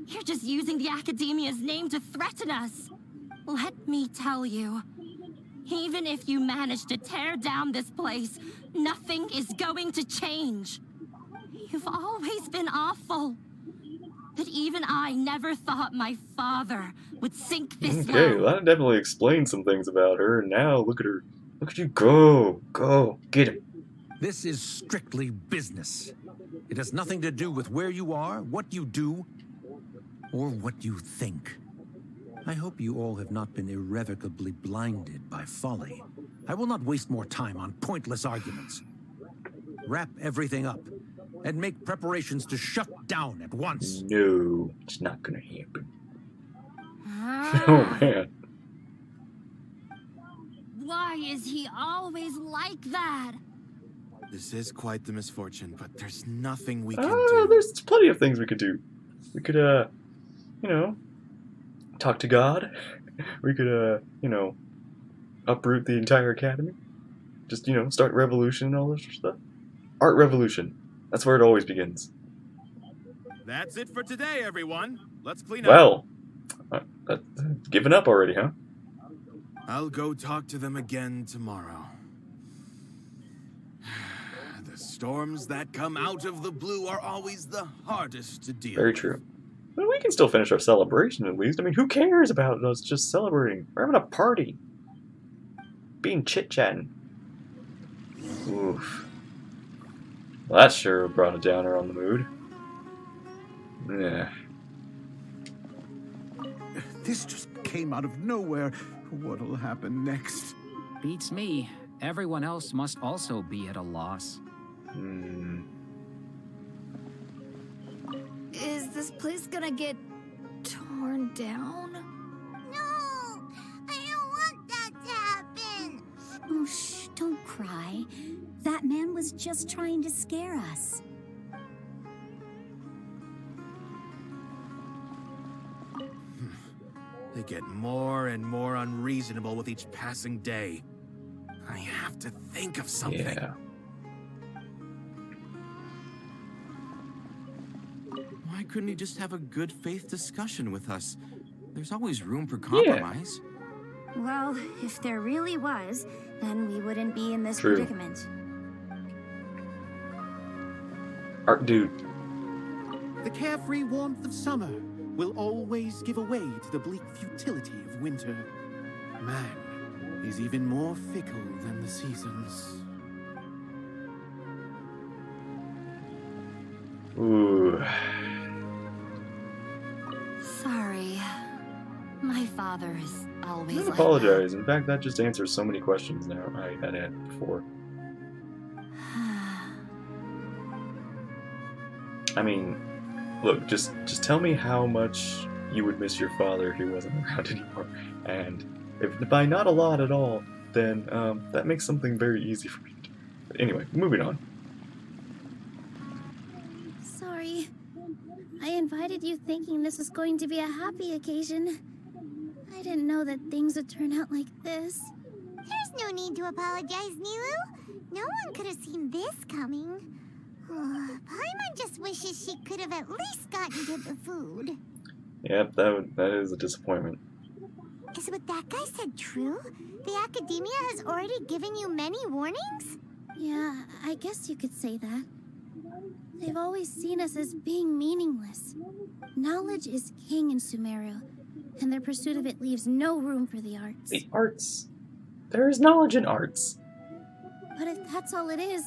[SPEAKER 8] You're just using the Academia's name to threaten us. Let me tell you, even if you manage to tear down this place, nothing is going to change. You've always been awful. But even I never thought my father would sink this
[SPEAKER 1] Okay,
[SPEAKER 8] low.
[SPEAKER 1] that definitely explains some things about her. Now, look at her. Look at you go! Go! Get him!
[SPEAKER 11] This is strictly business. It has nothing to do with where you are, what you do, or what you think. I hope you all have not been irrevocably blinded by folly. I will not waste more time on pointless arguments. Wrap everything up, and make preparations to shut down at once.
[SPEAKER 1] No, it's not gonna happen. Oh man.
[SPEAKER 8] Why is he always like that?
[SPEAKER 9] This is quite the misfortune, but there's nothing we can
[SPEAKER 1] Oh,
[SPEAKER 9] do.
[SPEAKER 1] there's plenty of things we could do. We could, you know, talk to God. We could, you know, uproot the entire academy. Just, you know, start revolution and all this stuff. Art revolution. That's where it always begins.
[SPEAKER 9] That's it for today, everyone. Let's clean up.
[SPEAKER 1] Well, given up already, huh?
[SPEAKER 9] I'll go talk to them again tomorrow. The storms that come out of the blue are always the hardest to deal
[SPEAKER 1] Very
[SPEAKER 9] with.
[SPEAKER 1] true. But we can still finish our celebration at least. I mean, who cares about us just celebrating? We're having a party. Being chit-chatting. Oof. Well, that sure brought a downer on the mood. Yeah.
[SPEAKER 7] This just came out of nowhere. What'll happen next?
[SPEAKER 6] Beats me. Everyone else must also be at a loss.
[SPEAKER 3] Is this place gonna get torn down?
[SPEAKER 2] No! I don't want that to happen!
[SPEAKER 10] Oh, shh, don't cry. That man was just trying to scare us.
[SPEAKER 9] They get more and more unreasonable with each passing day. I have to think of something.
[SPEAKER 1] Yeah.
[SPEAKER 9] Why couldn't he just have a good faith discussion with us? There's always room for compromise.
[SPEAKER 3] Well, if there really was, then we wouldn't be in this
[SPEAKER 1] True.
[SPEAKER 3] predicament.
[SPEAKER 1] Art dude.
[SPEAKER 7] The carefree warmth of summer will always give away to the bleak futility of winter. Man is even more fickle than the seasons.
[SPEAKER 1] Ooh.
[SPEAKER 8] Sorry. My father is always
[SPEAKER 1] Don't
[SPEAKER 8] like
[SPEAKER 1] apologize. In fact, that just answers so many questions now I had before. I mean, look, just tell me how much you would miss your father if he wasn't around anymore. And if by not a lot at all, then that makes something very easy for me to do. But anyway, moving on.
[SPEAKER 3] Sorry. I invited you thinking this was going to be a happy occasion. I didn't know that things would turn out like this.
[SPEAKER 2] There's no need to apologize, Nilou. No one could have seen this coming. Paimon just wishes she could have at least gotten to the food.
[SPEAKER 1] Yep, that is a disappointment.
[SPEAKER 2] Is what that guy said true? The Academia has already given you many warnings?
[SPEAKER 3] Yeah, I guess you could say that. They've always seen us as being meaningless. Knowledge is king in Sumeru, and their pursuit of it leaves no room for the arts.
[SPEAKER 1] The arts. There is knowledge in arts.
[SPEAKER 3] But if that's all it is,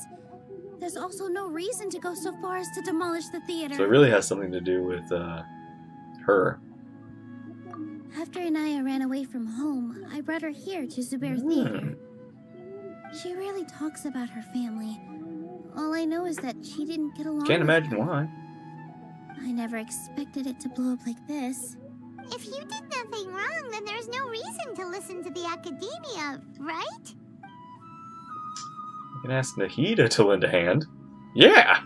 [SPEAKER 3] there's also no reason to go so far as to demolish the theater.
[SPEAKER 1] So it really has something to do with her.
[SPEAKER 3] After Anaya ran away from home, I brought her here to Zubair Theater. She rarely talks about her family. All I know is that she didn't get along
[SPEAKER 1] Can't
[SPEAKER 3] with
[SPEAKER 1] imagine
[SPEAKER 3] them.
[SPEAKER 1] why.
[SPEAKER 3] I never expected it to blow up like this.
[SPEAKER 2] If you did nothing wrong, then there's no reason to listen to the Academia, right?
[SPEAKER 1] You can ask Nahida to lend a hand. Yeah!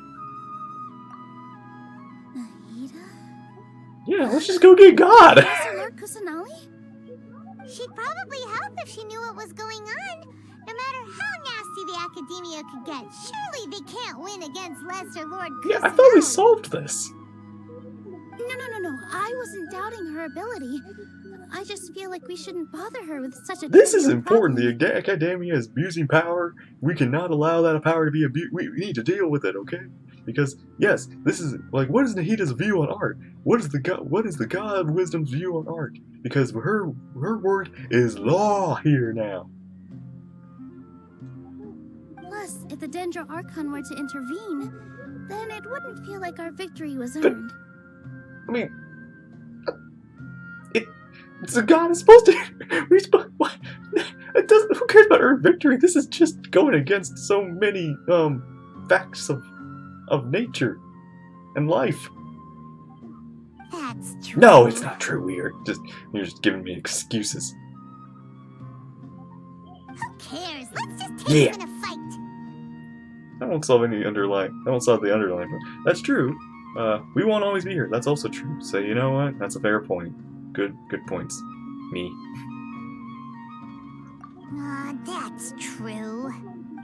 [SPEAKER 3] Nahida?
[SPEAKER 1] Yeah, let's just go get God!
[SPEAKER 3] Is Lord Kusanali?
[SPEAKER 2] She'd probably help if she knew what was going on. No matter how nasty the Academia could get, surely they can't win against Lesser Lord Kusanali.
[SPEAKER 1] Yeah, I thought we solved this.
[SPEAKER 3] No. I wasn't doubting her ability. I just feel like we shouldn't bother her with such a
[SPEAKER 1] This is
[SPEAKER 3] trivial
[SPEAKER 1] important.
[SPEAKER 3] problem.
[SPEAKER 1] The Academia is abusing power. We cannot allow that power to be abused. We need to deal with it, okay? Because yes, this is like, what is Nahida's view on art? What is the God of Wisdom's view on art? Because her word is law here now.
[SPEAKER 3] Plus, if the Dendro Archon were to intervene, then it wouldn't feel like our victory was earned.
[SPEAKER 1] I mean, it's a God is supposed to. What? It doesn't. Who cares about earned victory? This is just going against so many facts of nature and life.
[SPEAKER 2] That's true.
[SPEAKER 1] No, it's not true. You're just giving me excuses.
[SPEAKER 2] Who cares? Let's just take
[SPEAKER 1] Yeah.
[SPEAKER 2] them in a fight.
[SPEAKER 1] That won't solve the underlying. But that's true. We won't always be here. That's also true. So you know what? That's a fair point. Good points. Me.
[SPEAKER 2] That's true.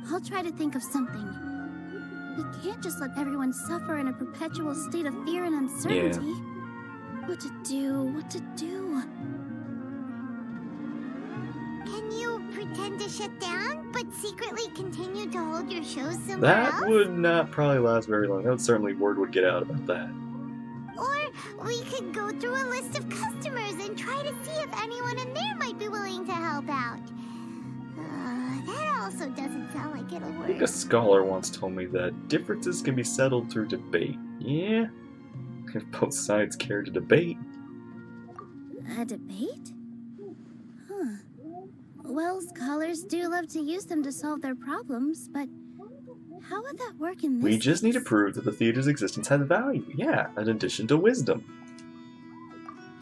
[SPEAKER 3] I'll try to think of something. We can't just let everyone suffer in a perpetual state of fear and uncertainty. What to do, what to do.
[SPEAKER 2] Can you pretend to shut down, but secretly continue to hold your shows somewhere
[SPEAKER 1] That
[SPEAKER 2] else?
[SPEAKER 1] would not probably last very long. That would certainly word would get out about that.
[SPEAKER 2] Or we could go through a list of customers and try to see if anyone in there might be willing to help out. That also doesn't sound like it'll
[SPEAKER 1] I think a
[SPEAKER 2] work.
[SPEAKER 1] scholar once told me that differences can be settled through debate. Yeah? If both sides care to debate.
[SPEAKER 3] A debate? Huh. Well, scholars do love to use them to solve their problems, but how would that work in this
[SPEAKER 1] We just need to
[SPEAKER 3] case?
[SPEAKER 1] prove that the theater's existence has value. Yeah, in addition to wisdom.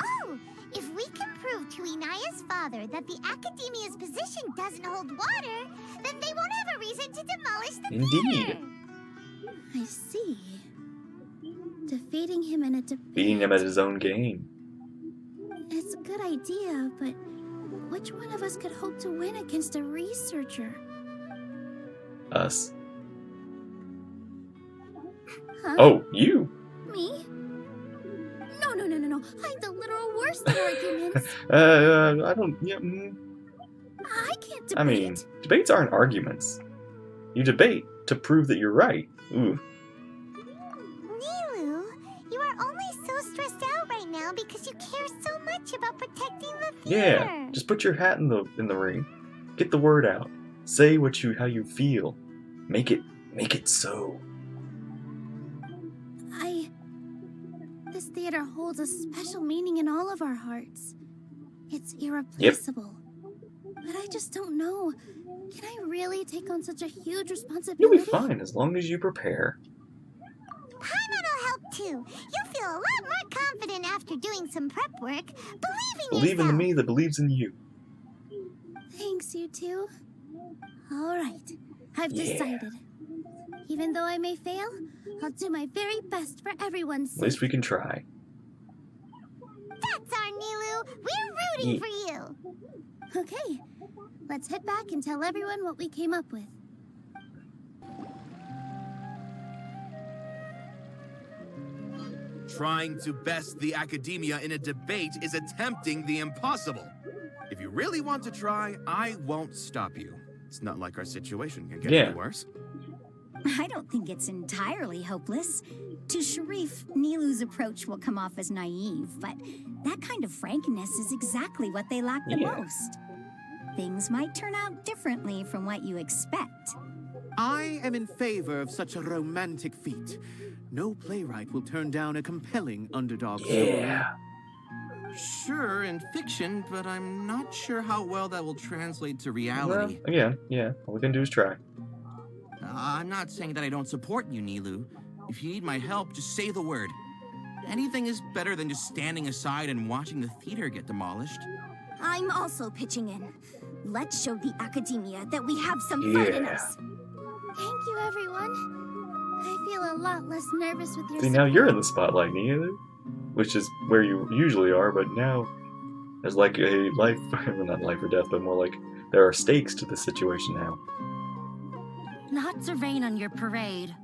[SPEAKER 2] Oh, if we can prove to Inaya's father that the Academia's position doesn't hold water, then they won't have a reason to demolish the
[SPEAKER 1] Indeed.
[SPEAKER 2] theater.
[SPEAKER 3] I see. Defeating him in a debate.
[SPEAKER 1] Beating him at his own game.
[SPEAKER 3] It's a good idea, but which one of us could hope to win against a researcher?
[SPEAKER 1] Us.
[SPEAKER 3] Huh?
[SPEAKER 1] Oh, you!
[SPEAKER 3] Me? No. I'm the literal worst at arguments.
[SPEAKER 1] I don't... Yeah,
[SPEAKER 3] I can't debate.
[SPEAKER 1] I mean, debates aren't arguments. You debate to prove that you're right. Ooh.
[SPEAKER 2] Nilou, you are only so stressed out right now because you care so much about protecting the theater.
[SPEAKER 1] Yeah, just put your hat in the ring. Get the word out. Say how you feel. Make it so.
[SPEAKER 3] This theater holds a special meaning in all of our hearts. It's irreplaceable. But I just don't know. Can I really take on such a huge responsibility?
[SPEAKER 1] You'll be fine as long as you prepare.
[SPEAKER 2] Paimon will help too. You'll feel a lot more confident after doing some prep work. Believe in
[SPEAKER 1] Believe in
[SPEAKER 2] yourself.
[SPEAKER 1] me that believes in you.
[SPEAKER 3] Thanks, you two. All right, I've
[SPEAKER 1] Yeah.
[SPEAKER 3] decided. Even though I may fail, I'll do my very best for everyone's
[SPEAKER 1] At
[SPEAKER 3] sake.
[SPEAKER 1] least we can try.
[SPEAKER 2] That's our Nilou. We're rooting
[SPEAKER 1] Yeah.
[SPEAKER 2] for you.
[SPEAKER 3] Okay, let's head back and tell everyone what we came up with.
[SPEAKER 9] Trying to best the academia in a debate is attempting the impossible. If you really want to try, I won't stop you. It's not like our situation can get
[SPEAKER 1] Yeah.
[SPEAKER 9] any worse.
[SPEAKER 10] I don't think it's entirely hopeless. To Sharif, Nilou's approach will come off as naive, but that kind of frankness is exactly what they lack the
[SPEAKER 1] Yeah.
[SPEAKER 10] most. Things might turn out differently from what you expect.
[SPEAKER 7] I am in favor of such a romantic feat. No playwright will turn down a compelling underdog story.
[SPEAKER 1] Yeah.
[SPEAKER 9] Sure, in fiction, but I'm not sure how well that will translate to
[SPEAKER 1] Well,
[SPEAKER 9] reality.
[SPEAKER 1] again, yeah. All we can do is try.
[SPEAKER 9] I'm not saying that I don't support you, Nilou. If you need my help, just say the word. Anything is better than just standing aside and watching the theater get demolished.
[SPEAKER 8] I'm also pitching in. Let's show the academia that we have some fight in
[SPEAKER 1] Yeah.
[SPEAKER 8] us.
[SPEAKER 3] Thank you, everyone. I feel a lot less nervous with your
[SPEAKER 1] See, now you're in the
[SPEAKER 3] support.
[SPEAKER 1] spotlight, Nilou. Which is where you usually are, but now there's like a life, well, not life or death, but more like there are stakes to the situation now.
[SPEAKER 8] Not to rain on your parade,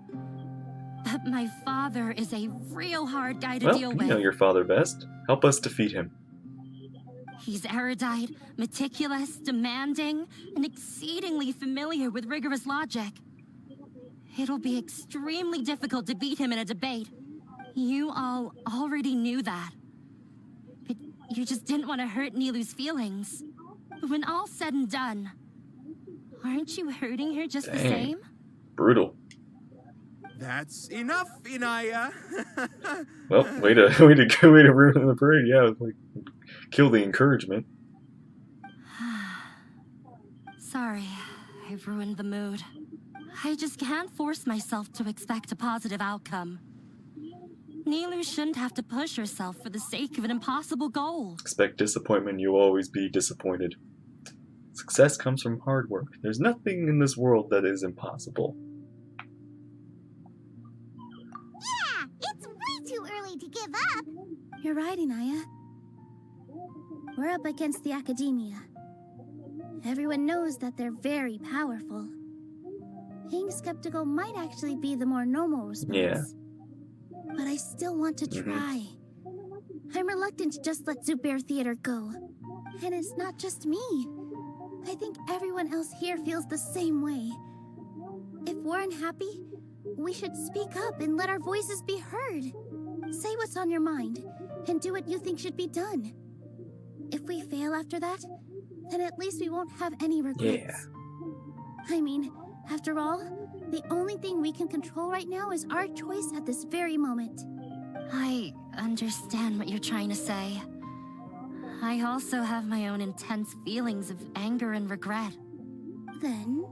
[SPEAKER 8] but my father is a real hard guy to
[SPEAKER 1] Well,
[SPEAKER 8] deal
[SPEAKER 1] you
[SPEAKER 8] with.
[SPEAKER 1] know your father best. Help us defeat him.
[SPEAKER 8] He's erudite, meticulous, demanding, and exceedingly familiar with rigorous logic. It'll be extremely difficult to beat him in a debate. You all already knew that. But you just didn't want to hurt Nilou's feelings. When all's said and done, aren't you hurting her just the
[SPEAKER 1] Dang.
[SPEAKER 8] same?
[SPEAKER 1] Brutal.
[SPEAKER 9] That's enough, Inaya.
[SPEAKER 1] Well, way to ruin the parade. Yeah, like kill the encouragement.
[SPEAKER 8] Sorry, I ruined the mood. I just can't force myself to expect a positive outcome. Nilou shouldn't have to push herself for the sake of an impossible goal.
[SPEAKER 1] Expect disappointment, you'll always be disappointed. Success comes from hard work. There's nothing in this world that is impossible.
[SPEAKER 2] Yeah, it's way too early to give up.
[SPEAKER 3] You're right, Inaya. We're up against the academia. Everyone knows that they're very powerful. Being skeptical might actually be the more normal response.
[SPEAKER 1] Yeah.
[SPEAKER 3] But I still want to try. I'm reluctant to just let Zubair Theater go. And it's not just me. I think everyone else here feels the same way. If we're unhappy, we should speak up and let our voices be heard. Say what's on your mind, and do what you think should be done. If we fail after that, then at least we won't have any regrets. I mean, after all, the only thing we can control right now is our choice at this very moment.
[SPEAKER 8] I understand what you're trying to say. I also have my own intense feelings of anger and regret.
[SPEAKER 3] Then,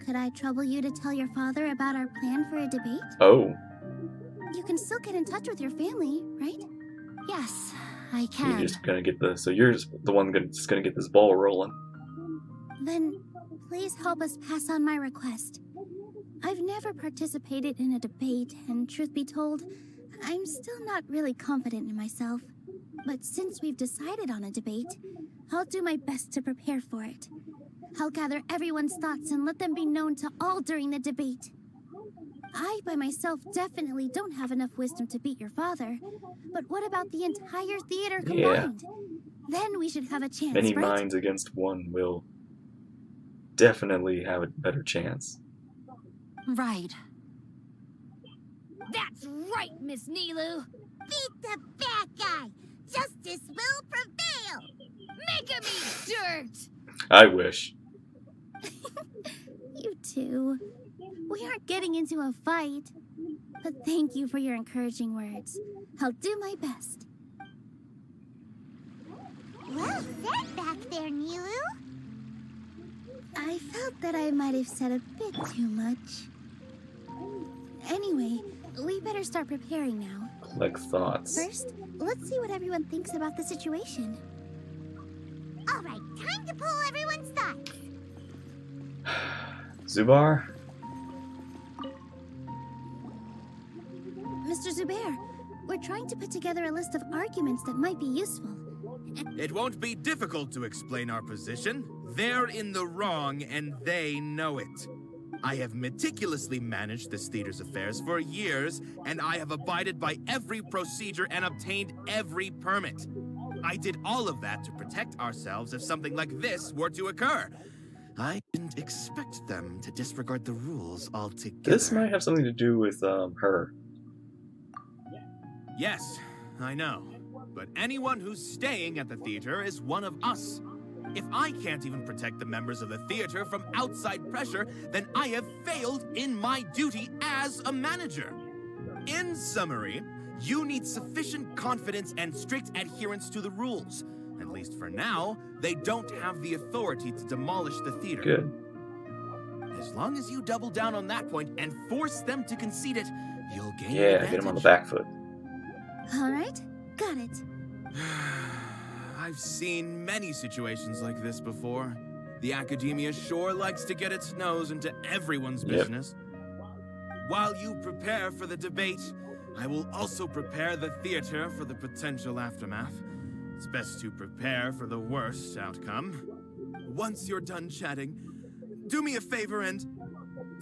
[SPEAKER 3] could I trouble you to tell your father about our plan for a debate?
[SPEAKER 1] Oh.
[SPEAKER 3] You can still get in touch with your family, right?
[SPEAKER 8] Yes, I can.
[SPEAKER 1] You're just gonna get the... So you're just the one that's gonna get this ball rolling.
[SPEAKER 3] Then, please help us pass on my request. I've never participated in a debate, and truth be told, I'm still not really confident in myself. But since we've decided on a debate, I'll do my best to prepare for it. I'll gather everyone's thoughts and let them be known to all during the debate. I, by myself, definitely don't have enough wisdom to beat your father. But what about the entire theater combined? Then we should have a chance,
[SPEAKER 1] Many
[SPEAKER 3] right?
[SPEAKER 1] minds against one will definitely have a better chance.
[SPEAKER 8] Right.
[SPEAKER 2] That's right, Miss Nilou. Beat the bad guy. Justice will prevail. Make him eat dirt.
[SPEAKER 1] I wish.
[SPEAKER 3] You too. We aren't getting into a fight. But thank you for your encouraging words. I'll do my best.
[SPEAKER 2] Well said back there, Nilou.
[SPEAKER 3] I felt that I might have said a bit too much. Anyway, we better start preparing now.
[SPEAKER 1] Like thoughts.
[SPEAKER 3] First, let's see what everyone thinks about the situation.
[SPEAKER 2] All right, time to pull everyone's thoughts.
[SPEAKER 1] Zubar?
[SPEAKER 3] Mr. Zubair, we're trying to put together a list of arguments that might be useful.
[SPEAKER 9] It won't be difficult to explain our position. They're in the wrong, and they know it. I have meticulously managed this theater's affairs for years, and I have abided by every procedure and obtained every permit. I did all of that to protect ourselves if something like this were to occur. I didn't expect them to disregard the rules altogether.
[SPEAKER 1] This might have something to do with her.
[SPEAKER 9] Yes, I know. But anyone who's staying at the theater is one of us. If I can't even protect the members of the theater from outside pressure, then I have failed in my duty as a manager. In summary, you need sufficient confidence and strict adherence to the rules. At least for now, they don't have the authority to demolish the theater.
[SPEAKER 1] Good.
[SPEAKER 9] As long as you double down on that point and force them to concede it, you'll gain an
[SPEAKER 1] Yeah,
[SPEAKER 9] advantage.
[SPEAKER 1] get him on the back foot.
[SPEAKER 3] All right, got it.
[SPEAKER 9] I've seen many situations like this before. The academia sure likes to get its nose into everyone's business. While you prepare for the debate, I will also prepare the theater for the potential aftermath. It's best to prepare for the worst outcome. Once you're done chatting, do me a favor and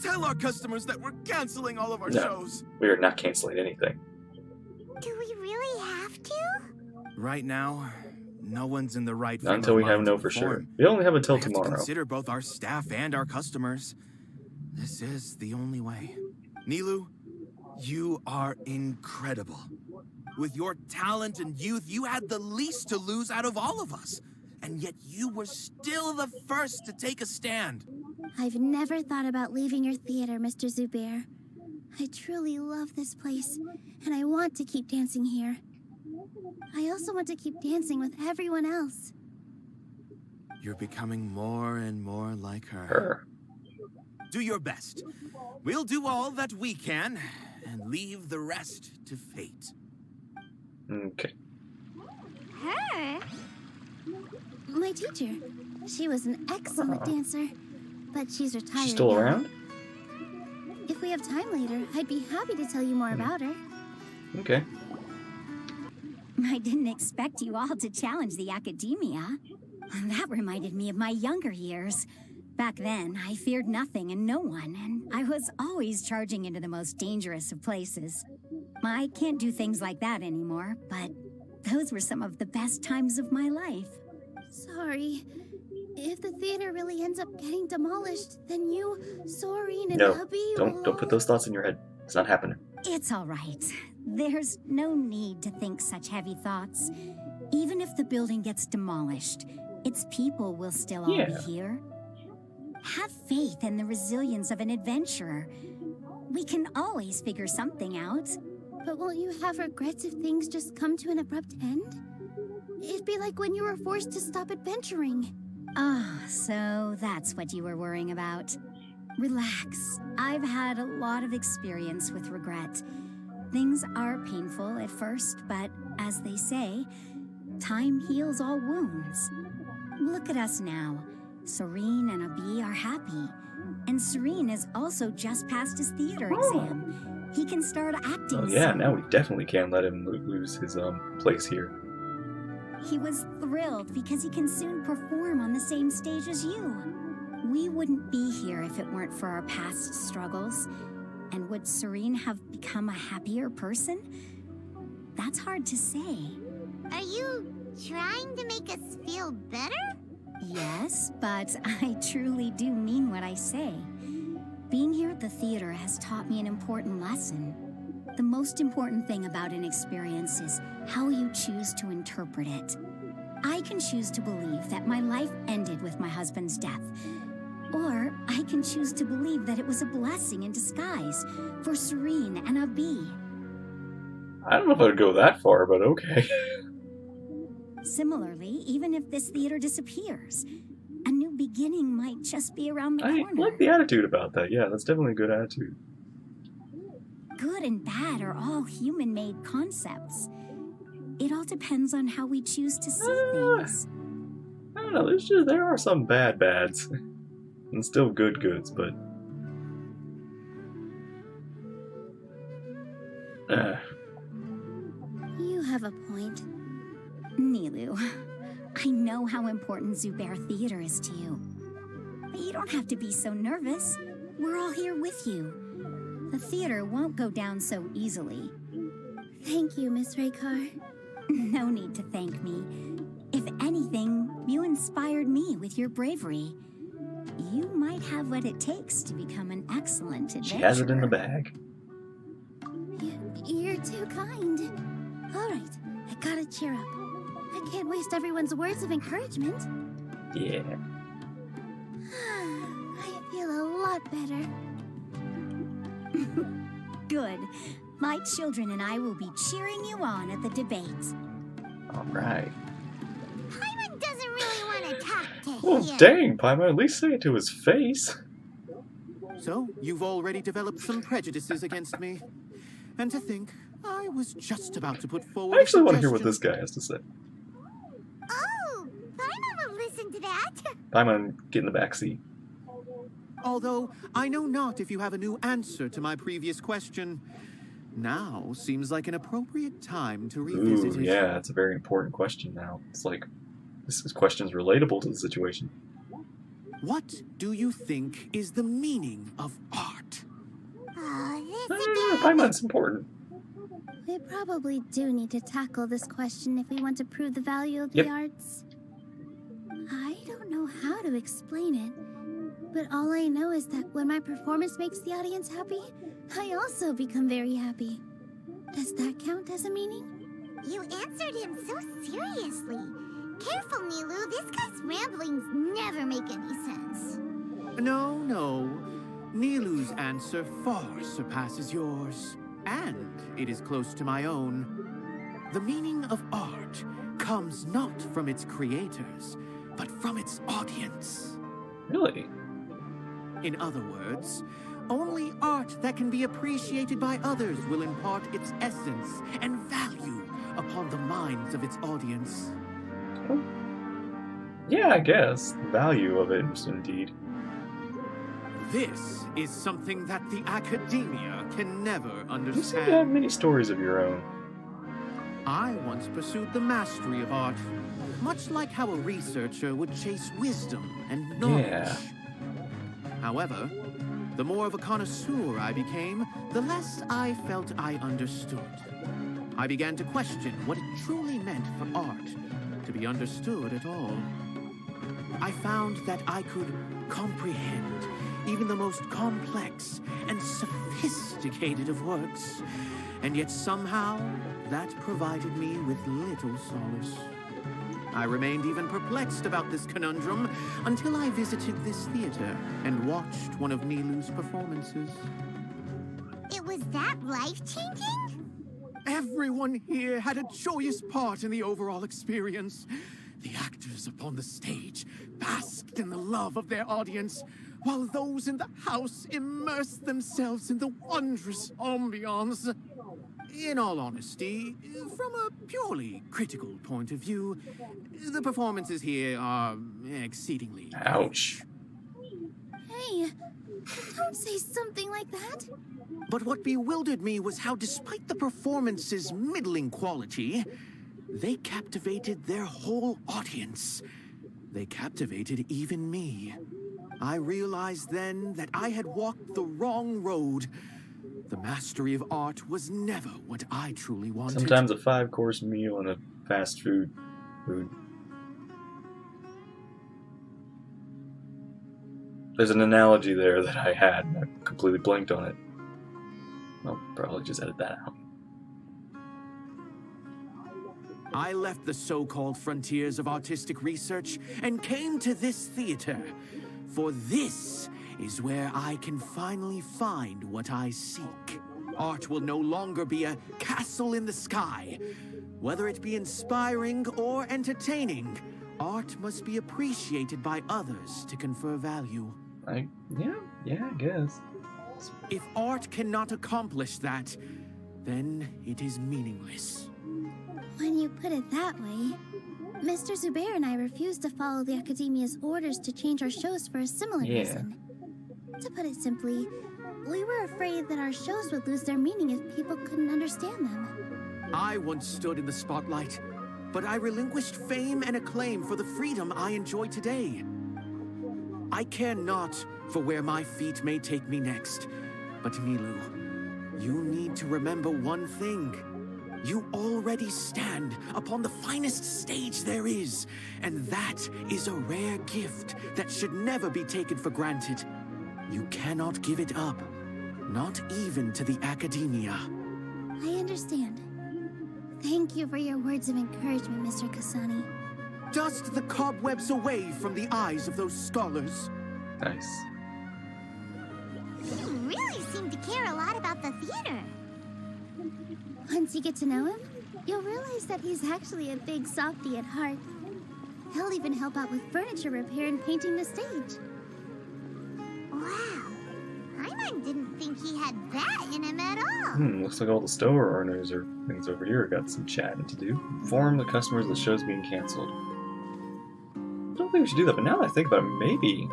[SPEAKER 9] tell our customers that we're canceling all of our shows.
[SPEAKER 1] We are not canceling anything.
[SPEAKER 2] Do we really have to?
[SPEAKER 9] Right now, no one's in the right
[SPEAKER 1] Not until we have no for sure. We only have until
[SPEAKER 9] I have to
[SPEAKER 1] tomorrow.
[SPEAKER 9] consider both our staff and our customers. This is the only way. Nilou, you are incredible. With your talent and youth, you had the least to lose out of all of us. And yet you were still the first to take a stand.
[SPEAKER 3] I've never thought about leaving your theater, Mr. Zubair. I truly love this place, and I want to keep dancing here. I also want to keep dancing with everyone else.
[SPEAKER 9] You're becoming more and more like her.
[SPEAKER 1] Her.
[SPEAKER 9] Do your best. We'll do all that we can, and leave the rest to fate.
[SPEAKER 1] Okay.
[SPEAKER 2] Her?
[SPEAKER 3] My teacher. She was an excellent dancer, but she's retired.
[SPEAKER 1] She's still
[SPEAKER 3] now.
[SPEAKER 1] around?
[SPEAKER 3] If we have time later, I'd be happy to tell you more about her.
[SPEAKER 1] Okay.
[SPEAKER 10] I didn't expect you all to challenge the academia. That reminded me of my younger years. Back then, I feared nothing and no one, and I was always charging into the most dangerous of places. I can't do things like that anymore, but those were some of the best times of my life.
[SPEAKER 3] Sorry. If the theater really ends up getting demolished, then you, Soren, and
[SPEAKER 1] No,
[SPEAKER 3] hubby
[SPEAKER 1] don't put those thoughts in your head. It's not happening.
[SPEAKER 10] It's all right. There's no need to think such heavy thoughts. Even if the building gets demolished, its people will still all be here. Have faith in the resilience of an adventurer. We can always figure something out.
[SPEAKER 3] But won't you have regrets if things just come to an abrupt end? It'd be like when you were forced to stop adventuring.
[SPEAKER 10] Ah, so that's what you were worrying about. Relax. I've had a lot of experience with regret. Things are painful at first, but as they say, time heals all wounds. Look at us now. Serene and Abi are happy. And Serene has also just passed his theater exam. He can start acting
[SPEAKER 1] Oh yeah,
[SPEAKER 10] soon.
[SPEAKER 1] now we definitely can't let him lose his place here.
[SPEAKER 10] He was thrilled because he can soon perform on the same stage as you. We wouldn't be here if it weren't for our past struggles. And would Serene have become a happier person? That's hard to say.
[SPEAKER 2] Are you trying to make us feel better?
[SPEAKER 10] Yes, but I truly do mean what I say. Being here at the theater has taught me an important lesson. The most important thing about an experience is how you choose to interpret it. I can choose to believe that my life ended with my husband's death. Or I can choose to believe that it was a blessing in disguise for Serene and Abi.
[SPEAKER 1] I don't know if I'd go that far, but okay.
[SPEAKER 10] Similarly, even if this theater disappears, a new beginning might just be around the corner.
[SPEAKER 1] I like the attitude about that. Yeah, that's definitely a good attitude.
[SPEAKER 10] Good and bad are all human-made concepts. It all depends on how we choose to see things.
[SPEAKER 1] I don't know, there are some bads. And still good goods, but...
[SPEAKER 3] You have a point.
[SPEAKER 10] Nilou, I know how important Zubair Theater is to you. But you don't have to be so nervous. We're all here with you. The theater won't go down so easily.
[SPEAKER 3] Thank you, Miss Raykar.
[SPEAKER 10] No need to thank me. If anything, you inspired me with your bravery. You might have what it takes to become an excellent adventurer.
[SPEAKER 1] She has it in the bag.
[SPEAKER 3] You're too kind. All right, I gotta cheer up. I can't waste everyone's words of encouragement.
[SPEAKER 1] Yeah.
[SPEAKER 3] I feel a lot better.
[SPEAKER 10] Good. My children and I will be cheering you on at the debates.
[SPEAKER 1] All right.
[SPEAKER 2] Paimon doesn't really want to talk to
[SPEAKER 1] Well,
[SPEAKER 2] him.
[SPEAKER 1] dang, Paimon, at least say it to his face.
[SPEAKER 7] So, you've already developed some prejudices against me. And to think, I was just about to put forward
[SPEAKER 1] I actually want to hear
[SPEAKER 7] a
[SPEAKER 1] what this
[SPEAKER 7] suggestion.
[SPEAKER 1] guy has to say.
[SPEAKER 2] Oh, Paimon will listen to that.
[SPEAKER 1] Paimon, get in the back seat.
[SPEAKER 7] Although, I know not if you have a new answer to my previous question. Now seems like an appropriate time to revisit
[SPEAKER 1] Ooh,
[SPEAKER 7] it.
[SPEAKER 1] yeah, it's a very important question now. It's like, this question's relatable to the situation.
[SPEAKER 7] What do you think is the meaning of art?
[SPEAKER 2] Oh,
[SPEAKER 1] No,
[SPEAKER 2] this
[SPEAKER 1] no, no,
[SPEAKER 2] again.
[SPEAKER 1] Paimon's important.
[SPEAKER 3] We probably do need to tackle this question if we want to prove the value of
[SPEAKER 1] Yep.
[SPEAKER 3] the arts. I don't know how to explain it, but all I know is that when my performance makes the audience happy, I also become very happy. Does that count as a meaning?
[SPEAKER 2] You answered him so seriously. Careful, Nilou. This guy's ramblings never make any sense.
[SPEAKER 7] No, no. Nilou's answer far surpasses yours. And it is close to my own. The meaning of art comes not from its creators, but from its audience.
[SPEAKER 1] Really?
[SPEAKER 7] In other words, only art that can be appreciated by others will impart its essence and value upon the minds of its audience.
[SPEAKER 1] Yeah, I guess. The value of it is indeed.
[SPEAKER 7] This is something that the academia can never
[SPEAKER 1] You seem to have
[SPEAKER 7] understand.
[SPEAKER 1] many stories of your own.
[SPEAKER 7] I once pursued the mastery of art, much like how a researcher would chase wisdom and knowledge.
[SPEAKER 1] Yeah.
[SPEAKER 7] However, the more of a connoisseur I became, the less I felt I understood. I began to question what it truly meant for art to be understood at all. I found that I could comprehend even the most complex and sophisticated of works, and yet somehow that provided me with little solace. I remained even perplexed about this conundrum until I visited this theater and watched one of Nilou's performances.
[SPEAKER 2] It was that life-changing?
[SPEAKER 7] Everyone here had a joyous part in the overall experience. The actors upon the stage basked in the love of their audience, while those in the house immersed themselves in the wondrous ambiance. In all honesty, from a purely critical point of view, the performances here are exceedingly...
[SPEAKER 1] Ouch.
[SPEAKER 3] Hey, don't say something like that.
[SPEAKER 7] But what bewildered me was how, despite the performance's middling quality, they captivated their whole audience. They captivated even me. I realized then that I had walked the wrong road. The mastery of art was never what I truly wanted.
[SPEAKER 1] Sometimes a 5-course meal and a fast food. There's an analogy there that I had, and I completely blanked on it. I'll probably just edit that out.
[SPEAKER 7] I left the so-called frontiers of artistic research and came to this theater. For this is where I can finally find what I seek. Art will no longer be a castle in the sky. Whether it be inspiring or entertaining, art must be appreciated by others to confer value.
[SPEAKER 1] Yeah, I guess.
[SPEAKER 7] If art cannot accomplish that, then it is meaningless.
[SPEAKER 3] When you put it that way, Mr. Zubair and I refused to follow the Academia's orders to change our shows for a similar reason. To put it simply, we were afraid that our shows would lose their meaning if people couldn't understand them.
[SPEAKER 7] I once stood in the spotlight, but I relinquished fame and acclaim for the freedom I enjoy today. I care not for where my feet may take me next, but Nilou, you need to remember one thing. You already stand upon the finest stage there is, and that is a rare gift that should never be taken for granted. You cannot give it up, not even to the Academia.
[SPEAKER 3] I understand. Thank you for your words of encouragement, Mr. Kasani.
[SPEAKER 7] Dust the cobwebs away from the eyes of those scholars.
[SPEAKER 1] Nice.
[SPEAKER 2] You really seem to care a lot about the theater.
[SPEAKER 3] Once you get to know him, you'll realize that he's actually a big softie at heart. He'll even help out with furniture repair and painting the stage.
[SPEAKER 2] Wow. Paimon didn't think he had that in him at all.
[SPEAKER 1] Looks like all the store owners or things over here got some chatting to do. Inform the customers the show's being canceled. I don't think we should do that, but now that I think about it, maybe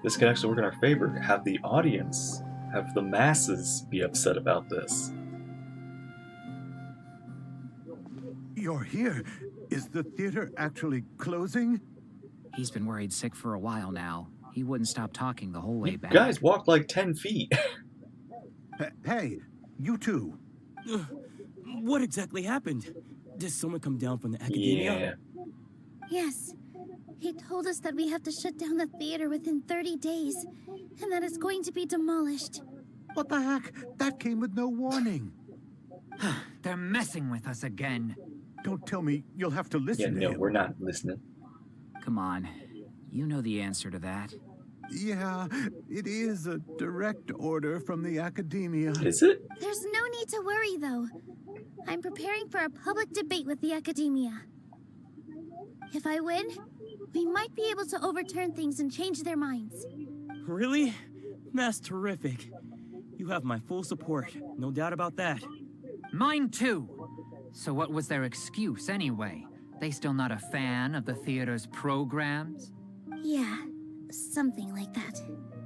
[SPEAKER 1] this could actually work in our favor. Have the audience, have the masses be upset about this.
[SPEAKER 12] You're here. Is the theater actually closing?
[SPEAKER 6] He's been worried sick for a while now. He wouldn't stop talking the whole way
[SPEAKER 1] You
[SPEAKER 6] back.
[SPEAKER 1] guys walked like 10 feet.
[SPEAKER 12] Hey, you two.
[SPEAKER 4] What exactly happened? Did someone come down from the Academia?
[SPEAKER 1] Yeah.
[SPEAKER 3] Yes. He told us that we have to shut down the theater within 30 days, and that it's going to be demolished.
[SPEAKER 12] What the heck? That came with no warning.
[SPEAKER 5] They're messing with us again.
[SPEAKER 12] Don't tell me you'll have to listen to
[SPEAKER 1] Yeah, no,
[SPEAKER 12] him.
[SPEAKER 1] we're not listening.
[SPEAKER 6] Come on. You know the answer to that.
[SPEAKER 12] Yeah, it is a direct order from the Academia.
[SPEAKER 1] Is it?
[SPEAKER 3] There's no need to worry, though. I'm preparing for a public debate with the Academia. If I win, we might be able to overturn things and change their minds.
[SPEAKER 4] Really? That's terrific. You have my full support, no doubt about that.
[SPEAKER 5] Mine too. So what was their excuse anyway? They still not a fan of the theater's programs?
[SPEAKER 3] Yeah, something like that.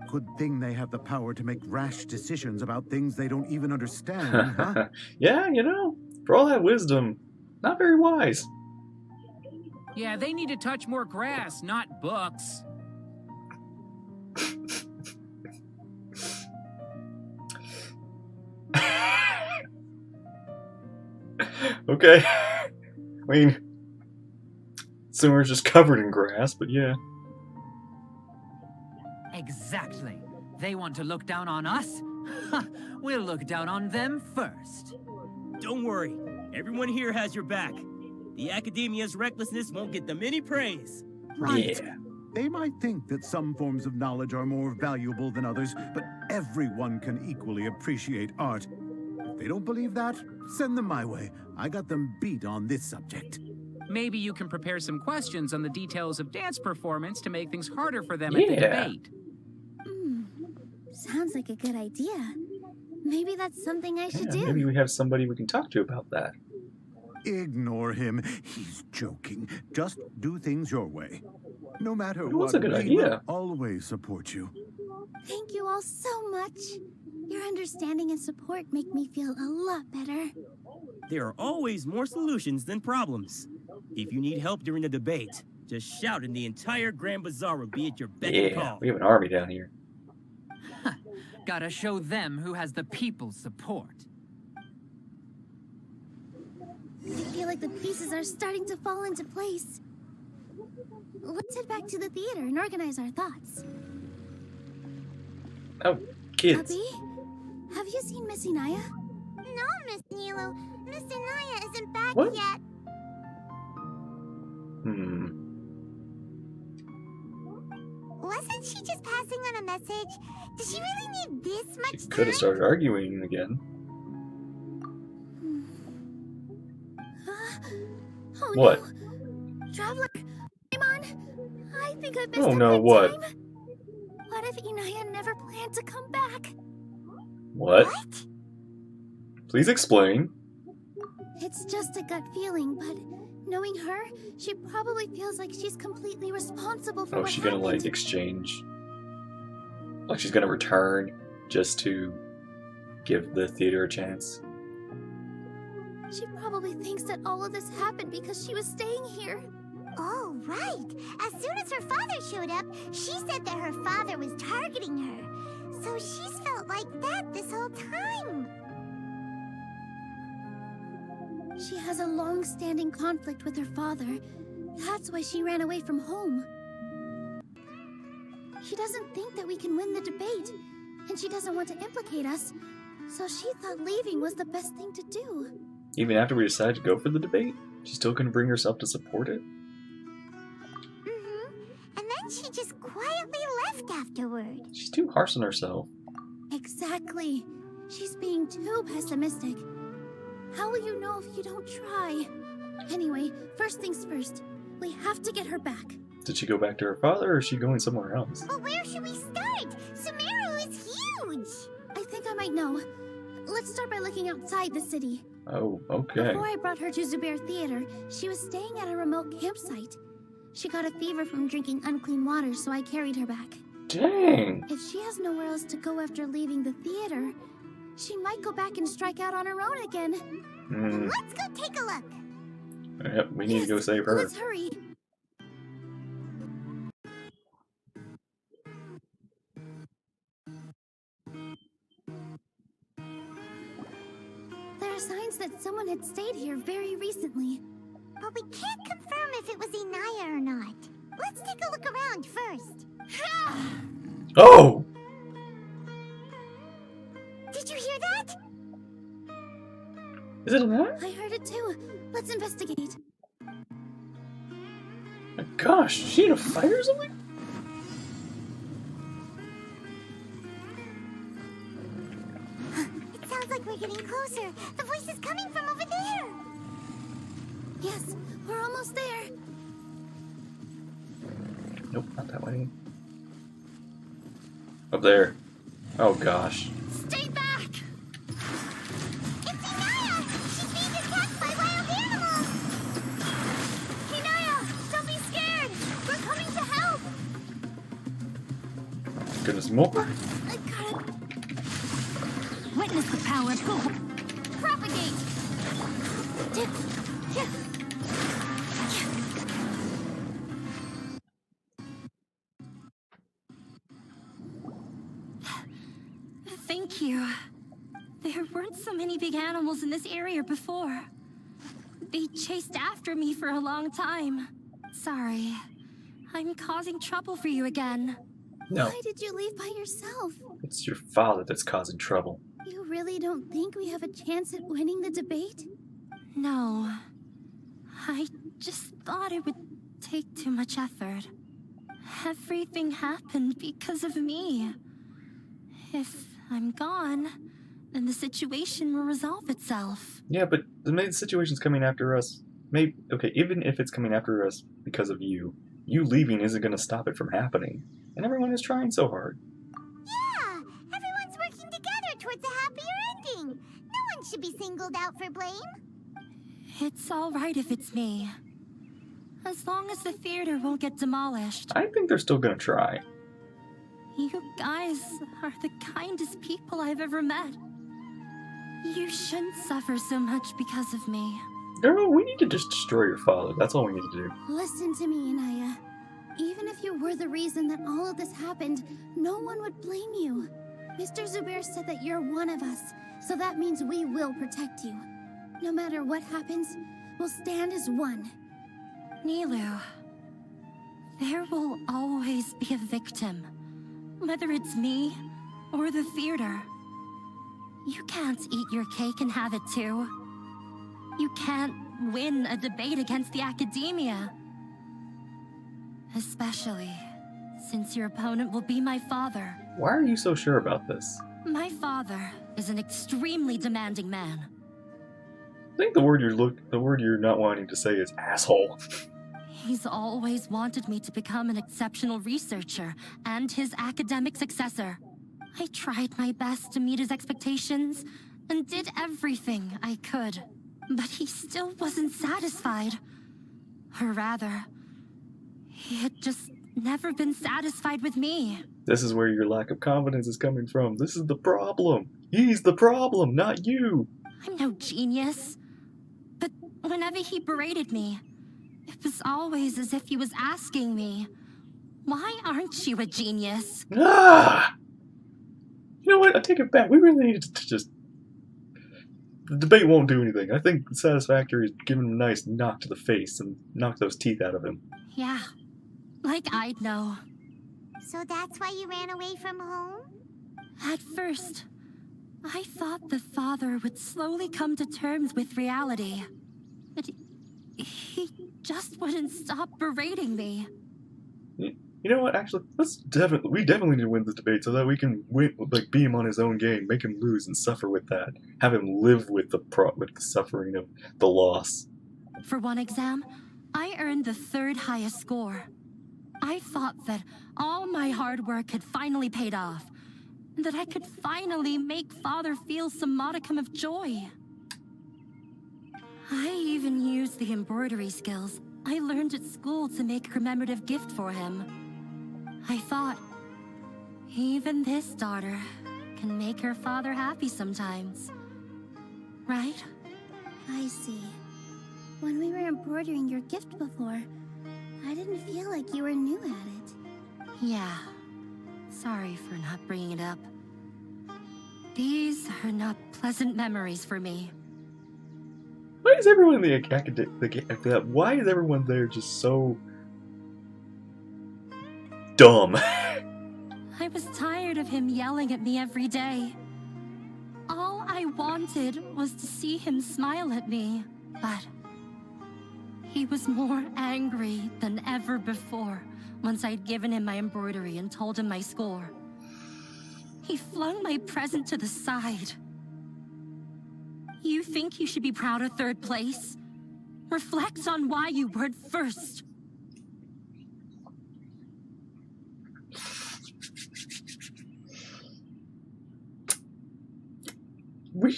[SPEAKER 12] Good thing they have the power to make rash decisions about things they don't even understand, huh?
[SPEAKER 1] Yeah, you know, for all that wisdom, not very wise.
[SPEAKER 6] Yeah, they need to touch more grass, not books.
[SPEAKER 1] Okay. I mean, Sumer's just covered in grass, but yeah.
[SPEAKER 5] Exactly. They want to look down on us? We'll look down on them first.
[SPEAKER 4] Don't worry. Everyone here has your back. The Academia's recklessness won't get them any praise.
[SPEAKER 12] Right.
[SPEAKER 1] Yeah.
[SPEAKER 12] They might think that some forms of knowledge are more valuable than others, but everyone can equally appreciate art. If they don't believe that, send them my way. I got them beat on this subject.
[SPEAKER 6] Maybe you can prepare some questions on the details of dance performance to make things harder for them at the
[SPEAKER 1] Yeah.
[SPEAKER 6] debate.
[SPEAKER 3] Sounds like a good idea. Maybe that's something I should do.
[SPEAKER 1] Maybe we have somebody we can talk to about that.
[SPEAKER 12] Ignore him. He's joking. Just do things your way. No matter
[SPEAKER 1] It was
[SPEAKER 12] what,
[SPEAKER 1] a good
[SPEAKER 12] we will
[SPEAKER 1] idea.
[SPEAKER 12] always support you.
[SPEAKER 3] Thank you all so much. Your understanding and support make me feel a lot better.
[SPEAKER 4] There are always more solutions than problems. If you need help during the debate, just shout and the entire Grand Bazaar will be at your beck and
[SPEAKER 1] Yeah,
[SPEAKER 4] call.
[SPEAKER 1] we have an army down here.
[SPEAKER 5] Gotta show them who has the people's support.
[SPEAKER 3] I feel like the pieces are starting to fall into place. Let's head back to the theater and organize our thoughts.
[SPEAKER 1] Oh, kids.
[SPEAKER 3] Abby, have you seen Miss Inaya?
[SPEAKER 2] No, Miss Nilou. Miss Inaya isn't back
[SPEAKER 1] What?
[SPEAKER 2] yet. Wasn't she just passing on a message? Does she really need this much
[SPEAKER 1] She
[SPEAKER 2] time?
[SPEAKER 1] could have started arguing again.
[SPEAKER 3] Oh
[SPEAKER 1] What?
[SPEAKER 3] no! Traveler, I'm on. I think I missed
[SPEAKER 1] Oh
[SPEAKER 3] out
[SPEAKER 1] no,
[SPEAKER 3] my
[SPEAKER 1] what?
[SPEAKER 3] time. What if Inaya never planned to come back?
[SPEAKER 1] What? Please explain.
[SPEAKER 3] It's just a gut feeling, but knowing her, she probably feels like she's completely responsible for
[SPEAKER 1] Oh,
[SPEAKER 3] what
[SPEAKER 1] she's gonna
[SPEAKER 3] happened.
[SPEAKER 1] like exchange. Like she's gonna return just to give the theater a chance.
[SPEAKER 3] She probably thinks that all of this happened because she was staying here.
[SPEAKER 2] Oh, right. As soon as her father showed up, she said that her father was targeting her. So she's felt like that this whole time.
[SPEAKER 3] She has a long-standing conflict with her father. That's why she ran away from home. She doesn't think that we can win the debate, and she doesn't want to implicate us, so she thought leaving was the best thing to do.
[SPEAKER 1] Even after we decided to go for the debate, she still couldn't bring herself to support it.
[SPEAKER 2] And then she just quietly left afterward.
[SPEAKER 1] She's too harsh on herself.
[SPEAKER 3] Exactly. She's being too pessimistic. How will you know if you don't try? Anyway, first things first. We have to get her back.
[SPEAKER 1] Did she go back to her father, or is she going somewhere else?
[SPEAKER 2] But where should we start? Sumeru is huge!
[SPEAKER 3] I think I might know. Let's start by looking outside the city.
[SPEAKER 1] Oh, okay.
[SPEAKER 3] Before I brought her to Zubair Theater, she was staying at a remote campsite. She got a fever from drinking unclean water, so I carried her back.
[SPEAKER 1] Dang!
[SPEAKER 3] If she has nowhere else to go after leaving the theater, she might go back and strike out on her own again.
[SPEAKER 2] Let's go take a look.
[SPEAKER 1] Yep, we need to go save her.
[SPEAKER 3] Let's hurry. There are signs that someone had stayed here very recently.
[SPEAKER 2] But we can't confirm if it was Inaya or not. Let's take a look around first.
[SPEAKER 1] Oh!
[SPEAKER 2] Did you hear that?
[SPEAKER 1] Is it that?
[SPEAKER 3] I heard it too. Let's investigate.
[SPEAKER 1] My gosh, is she in a fight or something?
[SPEAKER 2] It sounds like we're getting closer. The voice is coming from over there.
[SPEAKER 3] Yes, we're almost there.
[SPEAKER 1] Nope, not that way. Up there. Oh gosh.
[SPEAKER 3] Stay back!
[SPEAKER 2] It's Inaya! She's being attacked by wild animals!
[SPEAKER 3] Inaya, don't be scared! We're coming to help!
[SPEAKER 1] Goodness, more.
[SPEAKER 3] I gotta
[SPEAKER 8] Witness the power.
[SPEAKER 3] propagate!
[SPEAKER 8] Thank you. There weren't so many big animals in this area before. They chased after me for a long time. Sorry. I'm causing trouble for you again.
[SPEAKER 1] No.
[SPEAKER 3] Why did you leave by yourself?
[SPEAKER 1] It's your father that's causing trouble.
[SPEAKER 3] You really don't think we have a chance at winning the debate?
[SPEAKER 8] No. I just thought it would take too much effort. Everything happened because of me. If I'm gone, then the situation will resolve itself.
[SPEAKER 1] Yeah, but the situation's coming after us. Maybe, okay, even if it's coming after us because of you, you leaving isn't going to stop it from happening. And everyone is trying so hard.
[SPEAKER 2] Yeah, everyone's working together towards a happier ending. No one should be singled out for blame.
[SPEAKER 8] It's all right if it's me. As long as the theater won't get demolished.
[SPEAKER 1] I think they're still going to try.
[SPEAKER 8] You guys are the kindest people I've ever met. You shouldn't suffer so much because of me.
[SPEAKER 1] Girl, we need to just destroy your father. That's all we need to do.
[SPEAKER 3] Listen to me, Inaya. Even if you were the reason that all of this happened, no one would blame you. Mr. Zubair said that you're one of us, so that means we will protect you. No matter what happens, we'll stand as one.
[SPEAKER 8] Nilou, there will always be a victim, whether it's me or the theater. You can't eat your cake and have it too. You can't win a debate against the academia. Especially since your opponent will be my father.
[SPEAKER 1] Why are you so sure about this?
[SPEAKER 8] My father is an extremely demanding man.
[SPEAKER 1] I think the word you're not wanting to say is asshole.
[SPEAKER 8] He's always wanted me to become an exceptional researcher and his academic successor. I tried my best to meet his expectations and did everything I could. But he still wasn't satisfied. Or rather, he had just never been satisfied with me.
[SPEAKER 1] This is where your lack of confidence is coming from. This is the problem. He's the problem, not you.
[SPEAKER 8] I'm no genius. But whenever he berated me, it was always as if he was asking me, why aren't you a genius?
[SPEAKER 1] Ah! You know what? I take it back. We really need to just... The debate won't do anything. I think Satisfactory is giving him a nice knock to the face and knock those teeth out of him.
[SPEAKER 8] Yeah, like I'd know.
[SPEAKER 2] So that's why you ran away from home?
[SPEAKER 8] At first, I thought the father would slowly come to terms with reality. But he just wouldn't stop berating me.
[SPEAKER 1] You know what? Actually, we definitely need to win this debate so that we can win, like, beat him on his own game, make him lose and suffer with that, have him live with the suffering of the loss.
[SPEAKER 8] For one exam, I earned the 3rd highest score. I thought that all my hard work had finally paid off, and that I could finally make Father feel some modicum of joy. I even used the embroidery skills I learned at school to make a commemorative gift for him. I thought, even this daughter can make her father happy sometimes. Right?
[SPEAKER 3] I see. When we were embroidering your gift before, I didn't feel like you were new at it.
[SPEAKER 8] Yeah. Sorry for not bringing it up. These are not pleasant memories for me.
[SPEAKER 1] Why is everyone in the why is everyone there just so dumb?
[SPEAKER 8] I was tired of him yelling at me every day. All I wanted was to see him smile at me, but he was more angry than ever before once I'd given him my embroidery and told him my score. He flung my present to the side. You think you should be proud of 3rd place? Reflect on why you weren't first.
[SPEAKER 1] We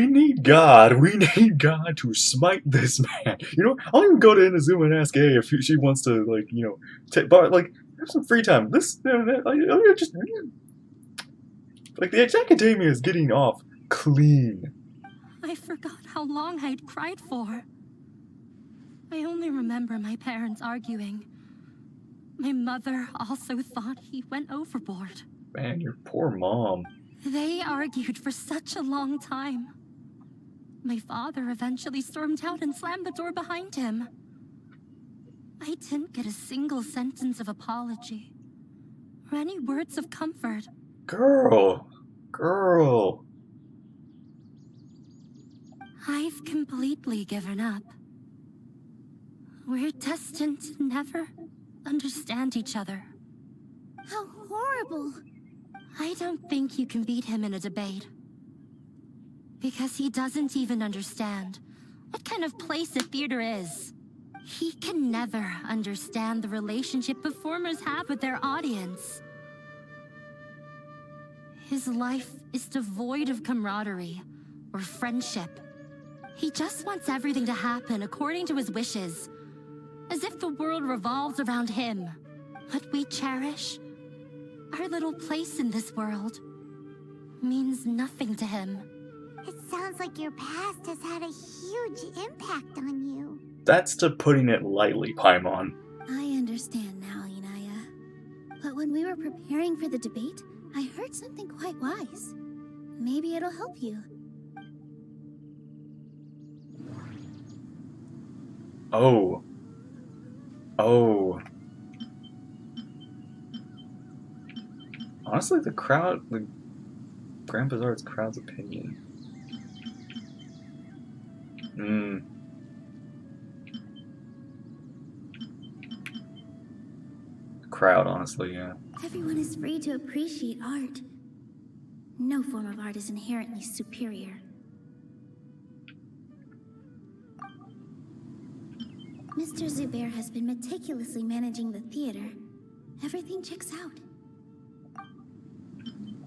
[SPEAKER 1] need God. We need God to smite this man. You know, I'll even go to Inazuma and ask A if she wants to, like, you know, have some free time. This, just, like, the Academia is getting off clean.
[SPEAKER 8] I forgot how long I'd cried for. I only remember my parents arguing. My mother also thought he went overboard.
[SPEAKER 1] Man, your poor mom.
[SPEAKER 8] They argued for such a long time. My father eventually stormed out and slammed the door behind him. I didn't get a single sentence of apology or any words of comfort.
[SPEAKER 1] Girl.
[SPEAKER 8] I've completely given up. We're destined to never understand each other.
[SPEAKER 3] How horrible!
[SPEAKER 8] I don't think you can beat him in a debate. Because he doesn't even understand what kind of place a theater is. He can never understand the relationship performers have with their audience. His life is devoid of camaraderie or friendship. He just wants everything to happen according to his wishes, as if the world revolves around him. What we cherish, our little place in this world, means nothing to him.
[SPEAKER 2] It sounds like your past has had a huge impact on you.
[SPEAKER 1] That's to putting it lightly, Paimon.
[SPEAKER 3] I understand now, Inaya. But when we were preparing for the debate, I heard something quite wise. Maybe it'll help you.
[SPEAKER 1] Oh. Honestly, the Grand Bazaar's crowd's opinion. Crowd, honestly, yeah.
[SPEAKER 3] Everyone is free to appreciate art. No form of art is inherently superior. Mr. Zubair has been meticulously managing the theater. Everything checks out.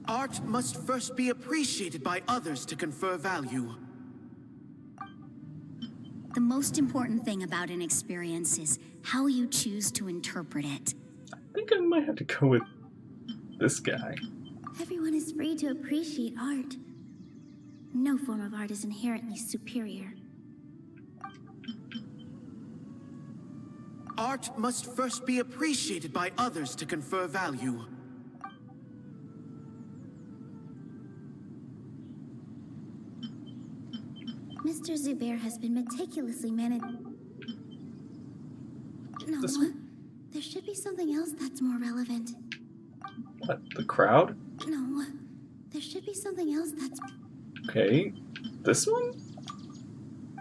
[SPEAKER 7] Art must first be appreciated by others to confer value.
[SPEAKER 10] The most important thing about an experience is how you choose to interpret it.
[SPEAKER 1] I think I might have to go with this guy.
[SPEAKER 3] Everyone is free to appreciate art. No form of art is inherently superior.
[SPEAKER 7] Art must first be appreciated by others to confer value.
[SPEAKER 3] Mr. Zubair has been meticulously managed. No,
[SPEAKER 1] This one?
[SPEAKER 3] there should be something else that's more relevant.
[SPEAKER 1] What, the crowd?
[SPEAKER 3] No, there should be something else that's...
[SPEAKER 1] Okay, this one?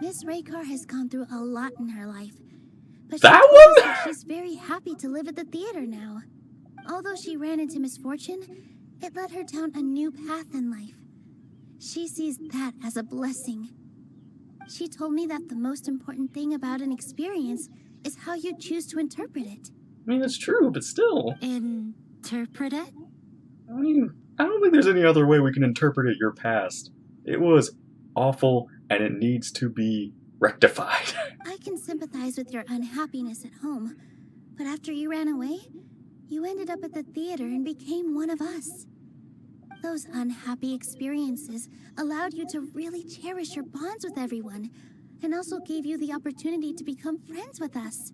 [SPEAKER 3] Miss Raykar has gone through a lot in her life. But
[SPEAKER 1] That
[SPEAKER 3] she told us
[SPEAKER 1] one?
[SPEAKER 3] that she's very happy to live at the theater now. Although she ran into misfortune, it led her down a new path in life. She sees that as a blessing. She told me that the most important thing about an experience is how you choose to interpret it.
[SPEAKER 1] I mean, it's true, but still.
[SPEAKER 8] Interpret it?
[SPEAKER 1] I mean, I don't think there's any other way we can interpret your past. It was awful, and it needs to be rectified.
[SPEAKER 3] I can sympathize with your unhappiness at home, but after you ran away, you ended up at the theater and became one of us. Those unhappy experiences allowed you to really cherish your bonds with everyone, and also gave you the opportunity to become friends with us.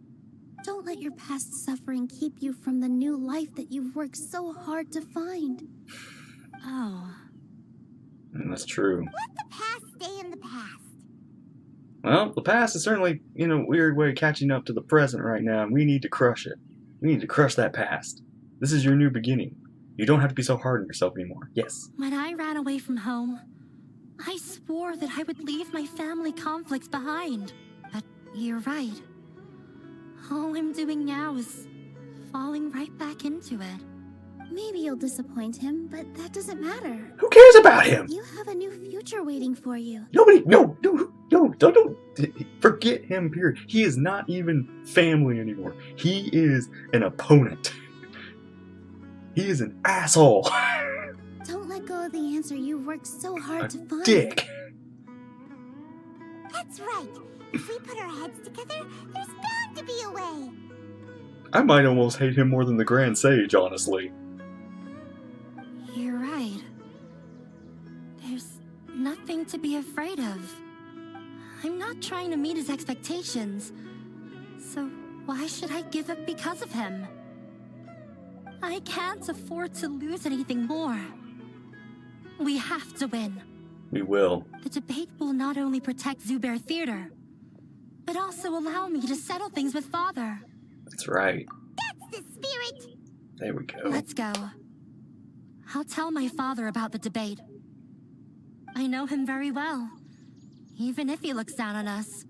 [SPEAKER 3] Don't let your past suffering keep you from the new life that you've worked so hard to find.
[SPEAKER 8] Oh.
[SPEAKER 1] That's true.
[SPEAKER 2] Let the past stay in the past.
[SPEAKER 1] Well, the past is certainly, in a weird way, catching up to the present right now, and we need to crush it. We need to crush that past. This is your new beginning. You don't have to be so hard on yourself anymore. Yes.
[SPEAKER 8] When I ran away from home, I swore that I would leave my family conflicts behind. But you're right. All I'm doing now is falling right back into it.
[SPEAKER 3] Maybe you'll disappoint him, but that doesn't matter.
[SPEAKER 1] Who cares about him?
[SPEAKER 3] You have a new future waiting for you.
[SPEAKER 1] Nobody, no, don't forget him, period. He is not even family anymore. He is an opponent. He is an asshole.
[SPEAKER 3] Don't let go of the answer you've worked so hard to find.
[SPEAKER 1] Dick.
[SPEAKER 2] That's right. If we put our heads together, there's bound to be a way.
[SPEAKER 1] I might almost hate him more than the Grand Sage, honestly.
[SPEAKER 8] You're right. There's nothing to be afraid of. I'm not trying to meet his expectations. So why should I give up because of him? I can't afford to lose anything more. We have to win.
[SPEAKER 1] We will.
[SPEAKER 8] The debate will not only protect Zubair Theater, but also allow me to settle things with Father.
[SPEAKER 1] That's right.
[SPEAKER 2] That's the spirit.
[SPEAKER 1] There we go.
[SPEAKER 8] Let's go. I'll tell my father about the debate. I know him very well. Even if he looks down on us,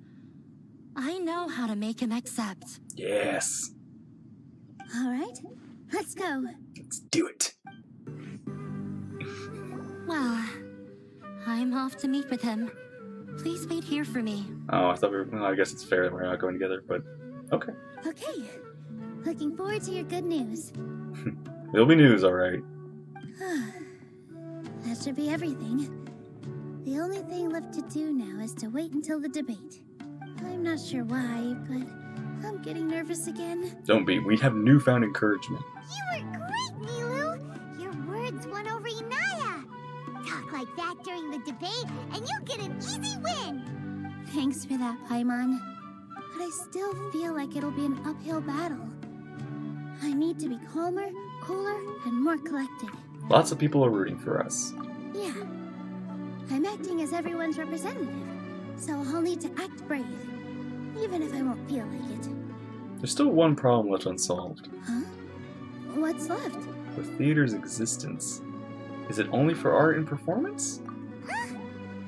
[SPEAKER 8] I know how to make him accept.
[SPEAKER 1] Yes.
[SPEAKER 3] All right, let's go.
[SPEAKER 1] Let's do it.
[SPEAKER 8] Well, I'm off to meet with him. Please wait here for me.
[SPEAKER 1] Oh, I thought we were... Well, I guess it's fair that we're not going together, but... Okay.
[SPEAKER 3] Okay, looking forward to your good news.
[SPEAKER 1] There'll be news, alright.
[SPEAKER 3] That should be everything. The only thing left to do now is to wait until the debate. I'm not sure why, but I'm getting nervous again.
[SPEAKER 1] Don't be. We have newfound encouragement.
[SPEAKER 2] You were great, Nilou. Your words won over Inaya. Talk like that during the debate, and you'll get an easy win.
[SPEAKER 3] Thanks for that, Paimon. But I still feel like it'll be an uphill battle. I need to be calmer, cooler, and more collected.
[SPEAKER 1] Lots of people are rooting for us.
[SPEAKER 3] Yeah. I'm acting as everyone's representative, so I'll need to act brave, even if I won't feel like it.
[SPEAKER 1] There's still one problem left unsolved.
[SPEAKER 3] Huh? What's left?
[SPEAKER 1] The theater's existence. Is it only for art and performance?
[SPEAKER 2] Huh?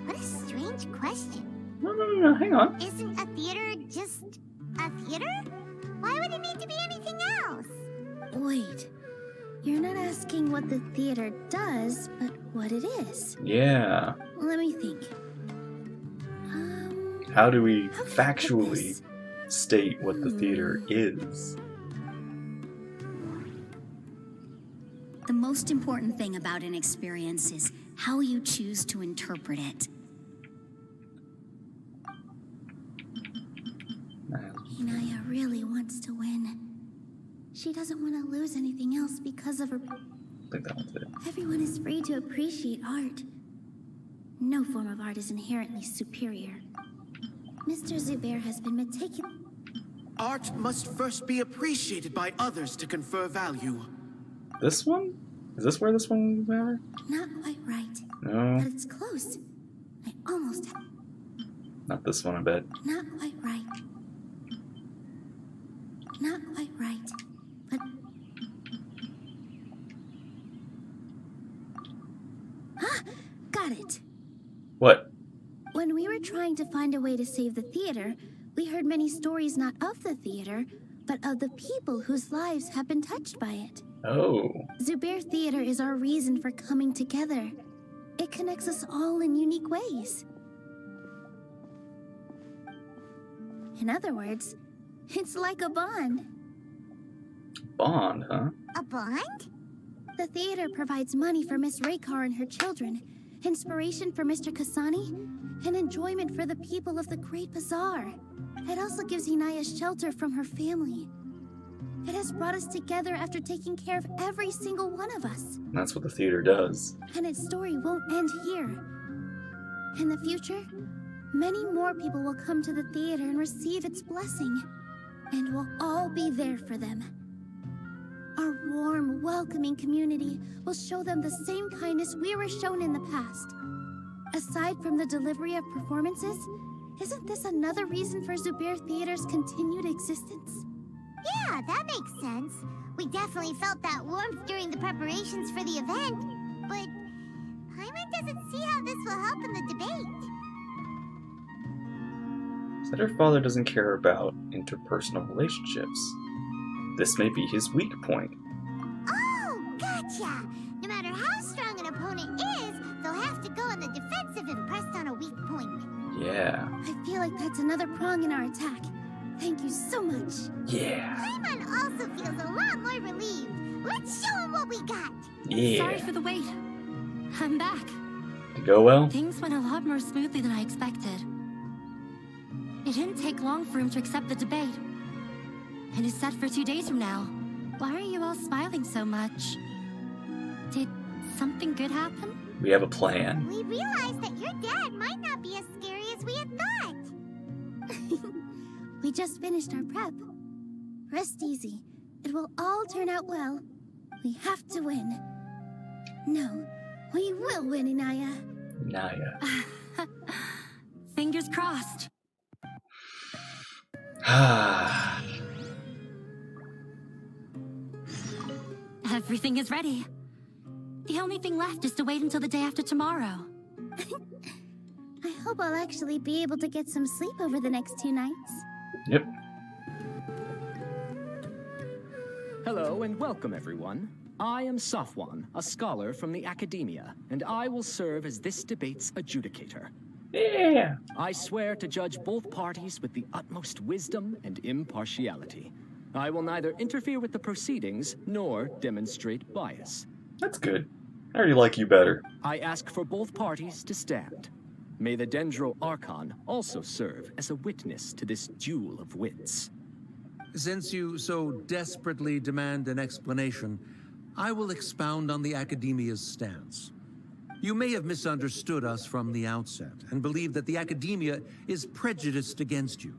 [SPEAKER 2] What a strange question.
[SPEAKER 1] No, hang on.
[SPEAKER 2] Isn't a theater just a theater? Why would it need to be anything else?
[SPEAKER 3] Wait. You're not asking what the theater does, but what it is.
[SPEAKER 1] Yeah.
[SPEAKER 3] Let me think.
[SPEAKER 1] How do we
[SPEAKER 3] How can I put
[SPEAKER 1] factually
[SPEAKER 3] this?
[SPEAKER 1] state what the theater is?
[SPEAKER 10] The most important thing about an experience is how you choose to interpret it.
[SPEAKER 3] Inaya really wants to win. She doesn't want to lose anything else because of her...
[SPEAKER 1] I think that one's it.
[SPEAKER 3] Everyone is free to appreciate art. No form of art is inherently superior. Mr. Zubair has been meticulous...
[SPEAKER 7] Art must first be appreciated by others to confer value.
[SPEAKER 1] This one? Is this where this one matter?
[SPEAKER 3] Not quite right,
[SPEAKER 1] No,
[SPEAKER 3] but it's close. I almost...
[SPEAKER 1] not this one, I bet.
[SPEAKER 3] Not quite right. Not quite right, but... Ah! Got it!
[SPEAKER 1] What?
[SPEAKER 3] When we were trying to find a way to save the theater, we heard many stories not of the theater, but of the people whose lives have been touched by it.
[SPEAKER 1] Oh.
[SPEAKER 3] Zubair Theater is our reason for coming together. It connects us all in unique ways. In other words, it's like a bond.
[SPEAKER 1] Bond, huh?
[SPEAKER 2] A bond?
[SPEAKER 3] The theater provides money for Miss Raykar and her children, inspiration for Mr. Kasani, and enjoyment for the people of the Great Bazaar. It also gives Inaya shelter from her family. It has brought us together after taking care of every single one of us.
[SPEAKER 1] That's what the theater does.
[SPEAKER 3] And its story won't end here. In the future, many more people will come to the theater and receive its blessing. And we'll all be there for them. Our warm, welcoming community will show them the same kindness we were shown in the past. Aside from the delivery of performances, isn't this another reason for Zubair Theater's continued existence?
[SPEAKER 2] Yeah, that makes sense. We definitely felt that warmth during the preparations for the event. But Paimon doesn't see how this will help in the debate.
[SPEAKER 1] Said her father doesn't care about interpersonal relationships. This may be his weak point.
[SPEAKER 2] Oh, gotcha! No matter how strong an opponent is, they'll have to go on the defensive if pressed on a weak point.
[SPEAKER 1] Yeah.
[SPEAKER 3] I feel like that's another prong in our attack. Thank you so much.
[SPEAKER 1] Yeah.
[SPEAKER 2] Paimon also feels a lot more relieved. Let's show him what we got.
[SPEAKER 1] Yeah.
[SPEAKER 8] Sorry for the wait. I'm back.
[SPEAKER 1] Did it go well?
[SPEAKER 8] Things went a lot more smoothly than I expected. It didn't take long for him to accept the debate. It is set for 2 days from now. Why are you all smiling so much? Did something good happen?
[SPEAKER 1] We have a plan.
[SPEAKER 2] We realized that your dad might not be as scary as we had thought.
[SPEAKER 3] We just finished our prep. Rest easy. It will all turn out well. We have to win. No, we will win, Inaya.
[SPEAKER 1] Naya.
[SPEAKER 8] Fingers crossed. Everything is ready. The only thing left is to wait until the day after tomorrow.
[SPEAKER 3] I hope I'll actually be able to get some sleep over the next 2 nights.
[SPEAKER 1] Yep.
[SPEAKER 13] Hello and welcome, everyone. I am Safwan, a scholar from the academia, and I will serve as this debate's adjudicator.
[SPEAKER 1] Yeah.
[SPEAKER 13] I swear to judge both parties with the utmost wisdom and impartiality. I will neither interfere with the proceedings nor demonstrate bias.
[SPEAKER 1] That's good. I already like you better.
[SPEAKER 13] I ask for both parties to stand. May the Dendro Archon also serve as a witness to this duel of wits.
[SPEAKER 11] Since you so desperately demand an explanation, I will expound on the Academia's stance. You may have misunderstood us from the outset and believe that the Academia is prejudiced against you.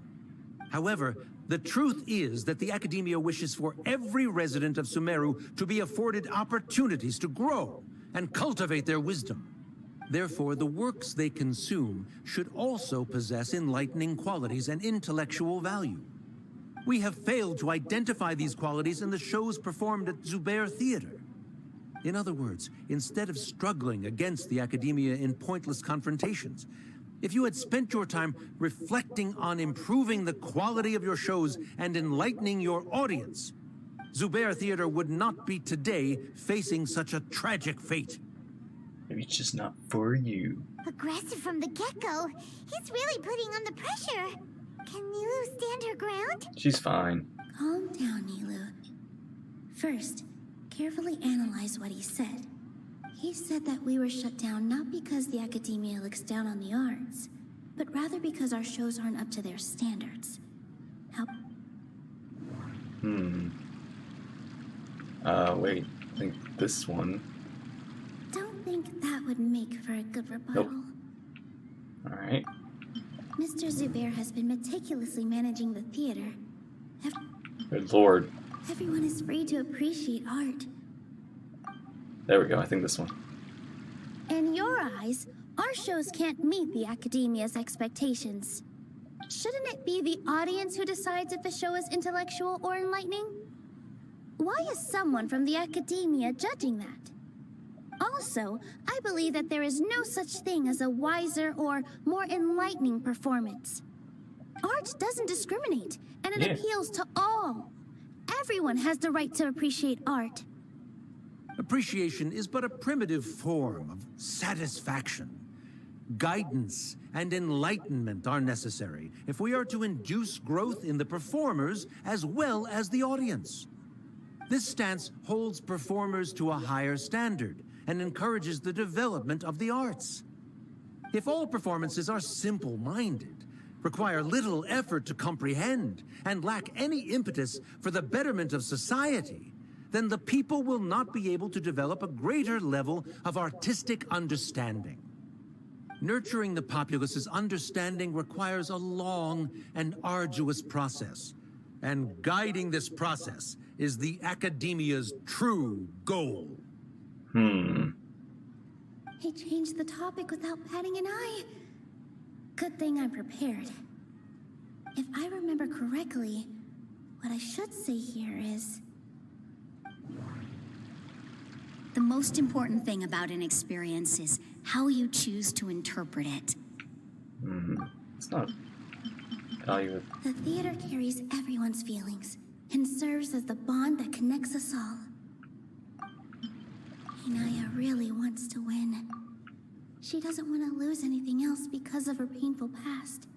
[SPEAKER 11] However, the truth is that the Academia wishes for every resident of Sumeru to be afforded opportunities to grow and cultivate their wisdom. Therefore, the works they consume should also possess enlightening qualities and intellectual value. We have failed to identify these qualities in the shows performed at Zubair Theater. In other words, instead of struggling against the Academia in pointless confrontations, if you had spent your time reflecting on improving the quality of your shows and enlightening your audience, Zubair Theater would not be today facing such a tragic fate.
[SPEAKER 1] Maybe it's just not for you.
[SPEAKER 2] Aggressive from the get-go. He's really putting on the pressure. Can Nilou stand her ground?
[SPEAKER 1] She's fine.
[SPEAKER 3] Calm down, Nilou. First, carefully analyze what he said. He said that we were shut down not because the Academia looks down on the arts, but rather because our shows aren't up to their standards. How...
[SPEAKER 1] Wait. I think this one.
[SPEAKER 3] Don't think that would make for a good rebuttal.
[SPEAKER 1] Nope. Alright.
[SPEAKER 3] Mr. Zubair has been meticulously managing the theater.
[SPEAKER 1] Good lord.
[SPEAKER 3] Everyone is free to appreciate art.
[SPEAKER 1] There we go. I think this one.
[SPEAKER 3] In your eyes, our shows can't meet the Academia's expectations. Shouldn't it be the audience who decides if a show is intellectual or enlightening? Why is someone from the Academia judging that? Also, I believe that there is no such thing as a wiser or more enlightening performance. Art doesn't discriminate, and it appeals to all. Everyone has the right to appreciate art.
[SPEAKER 11] Appreciation is but a primitive form of satisfaction. Guidance and enlightenment are necessary if we are to induce growth in the performers as well as the audience. This stance holds performers to a higher standard and encourages the development of the arts. If all performances are simple-minded, require little effort to comprehend, and lack any impetus for the betterment of society, then the people will not be able to develop a greater level of artistic understanding. Nurturing the populace's understanding requires a long and arduous process, and guiding this process is the Academia's true goal.
[SPEAKER 3] He changed the topic without batting an eye. Good thing I'm prepared. If I remember correctly, what I should say here is...
[SPEAKER 10] The most important thing about an experience is how you choose to interpret it.
[SPEAKER 1] It's not value.
[SPEAKER 3] The theater carries everyone's feelings and serves as the bond that connects us all. Inaya really wants to win. She doesn't want to lose anything else because of her painful past.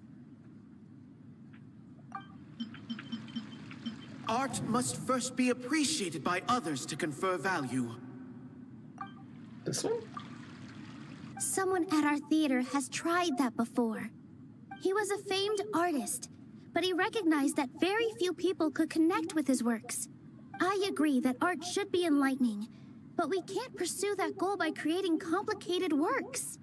[SPEAKER 7] Art must first be appreciated by others to confer value.
[SPEAKER 1] This one?
[SPEAKER 3] Someone at our theater has tried that before. He was a famed artist, but he recognized that very few people could connect with his works. I agree that art should be enlightening, but we can't pursue that goal by creating complicated works.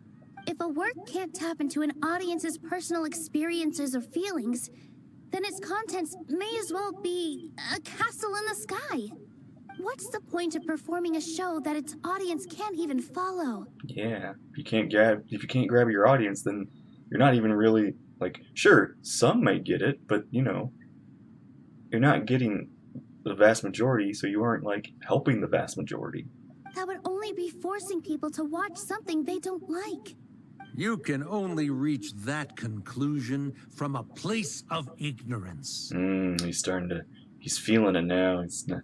[SPEAKER 3] If a work can't tap into an audience's personal experiences or feelings, then its contents may as well be a castle in the sky. What's the point of performing a show that its audience can't even follow?
[SPEAKER 1] Yeah, if you can't grab your audience, then you're not even really, like, sure, some might get it, but, you know, you're not getting the vast majority, so you aren't, like, helping the vast majority.
[SPEAKER 3] That would only be forcing people to watch something they don't like.
[SPEAKER 11] You can only reach that conclusion from a place of ignorance.
[SPEAKER 1] He's feeling it now. It's not...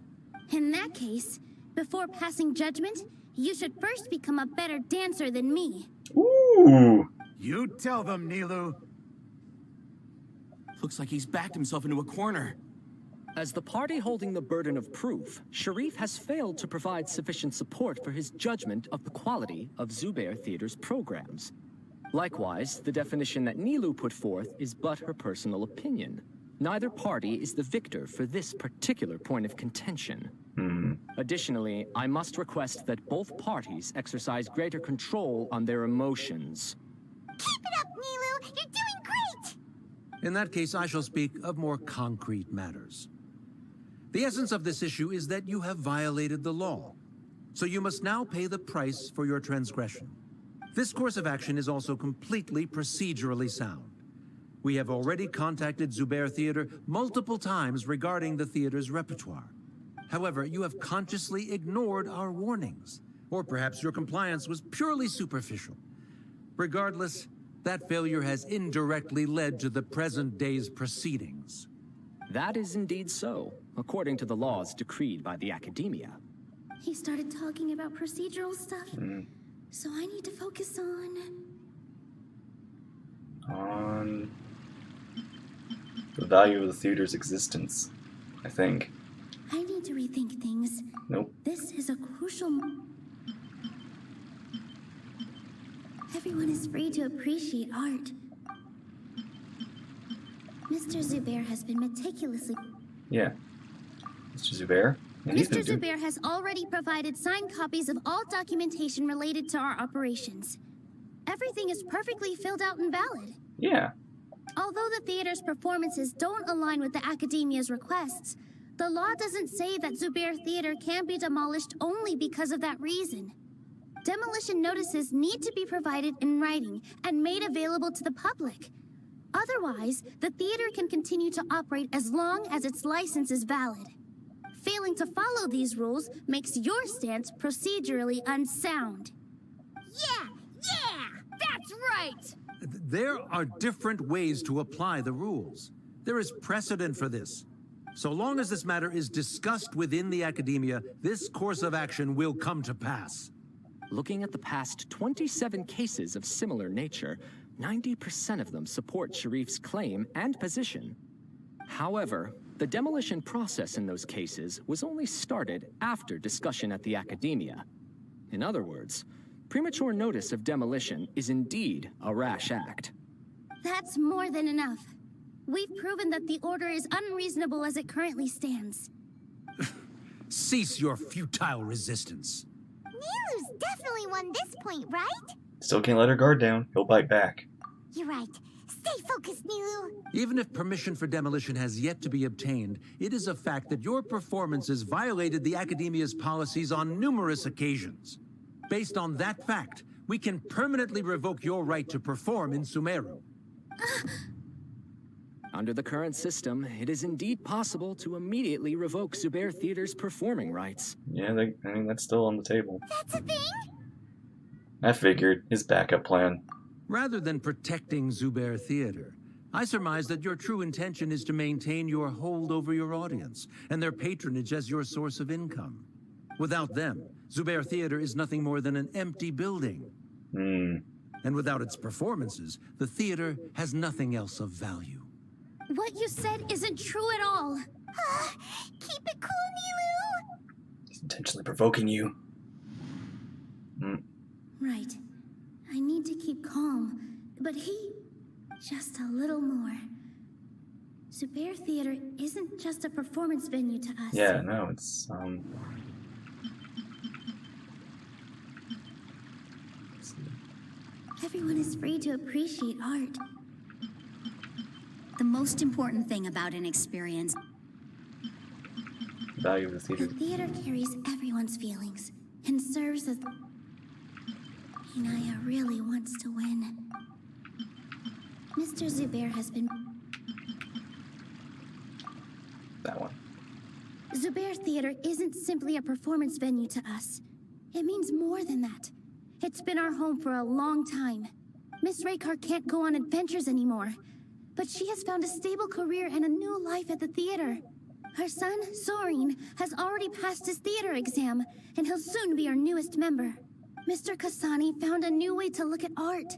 [SPEAKER 3] In that case, before passing judgment, you should first become a better dancer than me.
[SPEAKER 1] Ooh!
[SPEAKER 12] You tell them, Nilou.
[SPEAKER 9] Looks like he's backed himself into a corner.
[SPEAKER 13] As the party holding the burden of proof, Sharif has failed to provide sufficient support for his judgment of the quality of Zubair Theater's programs. Likewise, the definition that Nilou put forth is but her personal opinion. Neither party is the victor for this particular point of contention. Additionally, I must request that both parties exercise greater control on their emotions.
[SPEAKER 2] Keep it up, Nilou! You're doing great!
[SPEAKER 11] In that case, I shall speak of more concrete matters. The essence of this issue is that you have violated the law, so you must now pay the price for your transgression. This course of action is also completely procedurally sound. We have already contacted Zubair Theater multiple times regarding the theater's repertoire. However, you have consciously ignored our warnings, or perhaps your compliance was purely superficial. Regardless, that failure has indirectly led to the present day's proceedings.
[SPEAKER 13] That is indeed so, according to the laws decreed by the Academia.
[SPEAKER 3] He started talking about procedural stuff, so I need to focus
[SPEAKER 1] on the value of the theater's existence, I think.
[SPEAKER 3] I need to rethink things.
[SPEAKER 1] Nope.
[SPEAKER 3] This is a crucial Everyone is free to appreciate art. Mr. Zubair has been meticulously...
[SPEAKER 1] Yeah. Mr. Zubair?
[SPEAKER 3] Mr. Zubair has already provided signed copies of all documentation related to our operations. Everything is perfectly filled out and valid.
[SPEAKER 1] Yeah.
[SPEAKER 3] Although the theater's performances don't align with the Academia's requests, the law doesn't say that Zubair Theater can be demolished only because of that reason. Demolition notices need to be provided in writing and made available to the public. Otherwise, the theater can continue to operate as long as its license is valid. Failing to follow these rules makes your stance procedurally unsound.
[SPEAKER 2] Yeah! That's right!
[SPEAKER 11] There are different ways to apply the rules. There is precedent for this. So long as this matter is discussed within the Academia, this course of action will come to pass.
[SPEAKER 13] Looking at the past 27 cases of similar nature, 90% of them support Sharif's claim and position. However, the demolition process in those cases was only started after discussion at the Academia. In other words, premature notice of demolition is indeed a rash act.
[SPEAKER 3] That's more than enough. We've proven that the order is unreasonable as it currently stands.
[SPEAKER 11] Cease your futile resistance.
[SPEAKER 2] Nilou's definitely won this point, right?
[SPEAKER 1] Still can't let her guard down. He'll bite back.
[SPEAKER 2] You're right. Stay focused, Nilou.
[SPEAKER 11] Even if permission for demolition has yet to be obtained, it is a fact that your performances violated the Academia's policies on numerous occasions. Based on that fact, we can permanently revoke your right to perform in Sumeru.
[SPEAKER 13] Under the current system, it is indeed possible to immediately revoke Zubair Theater's performing rights.
[SPEAKER 1] Yeah, I mean, that's still on the table.
[SPEAKER 2] That's a thing?
[SPEAKER 1] I figured. His backup plan.
[SPEAKER 11] Rather than protecting Zubair Theater, I surmise that your true intention is to maintain your hold over your audience and their patronage as your source of income. Without them, Zubair Theater is nothing more than an empty building. And without its performances, the theater has nothing else of value.
[SPEAKER 3] What you said isn't true at all.
[SPEAKER 2] Keep it cool, Nilou.
[SPEAKER 1] He's intentionally provoking you.
[SPEAKER 3] Right. I need to keep calm, but just a little more. Zubair Theater isn't just a performance venue to us.
[SPEAKER 1] Yeah, no, it's,
[SPEAKER 3] Everyone is free to appreciate art.
[SPEAKER 10] The most important thing about an experience
[SPEAKER 1] value of the
[SPEAKER 3] The
[SPEAKER 1] theater.
[SPEAKER 3] theater carries everyone's feelings and serves as... Inaya really wants to win. Mr. Zubair has been...
[SPEAKER 1] That one.
[SPEAKER 3] Zubair Theater isn't simply a performance venue to us. It means more than that. It's been our home for a long time. Miss Raykar can't go on adventures anymore, but she has found a stable career and a new life at the theater. Her son, Soren, has already passed his theater exam, and he'll soon be our newest member. Mr. Kasani found a new way to look at art.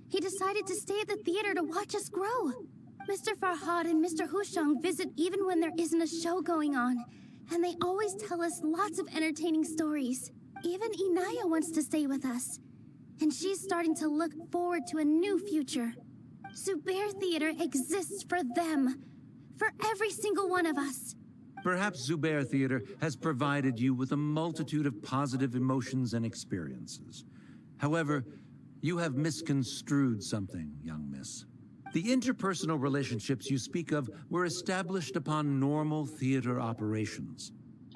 [SPEAKER 3] He decided to stay at the theater to watch us grow. Mr. Farhad and Mr. Hushang visit even when there isn't a show going on, and they always tell us lots of entertaining stories. Even Inaya wants to stay with us, and she's starting to look forward to a new future. Zubair Theater exists for them, for every single one of us.
[SPEAKER 11] Perhaps Zubair Theater has provided you with a multitude of positive emotions and experiences. However, you have misconstrued something, young miss. The interpersonal relationships you speak of were established upon normal theater operations.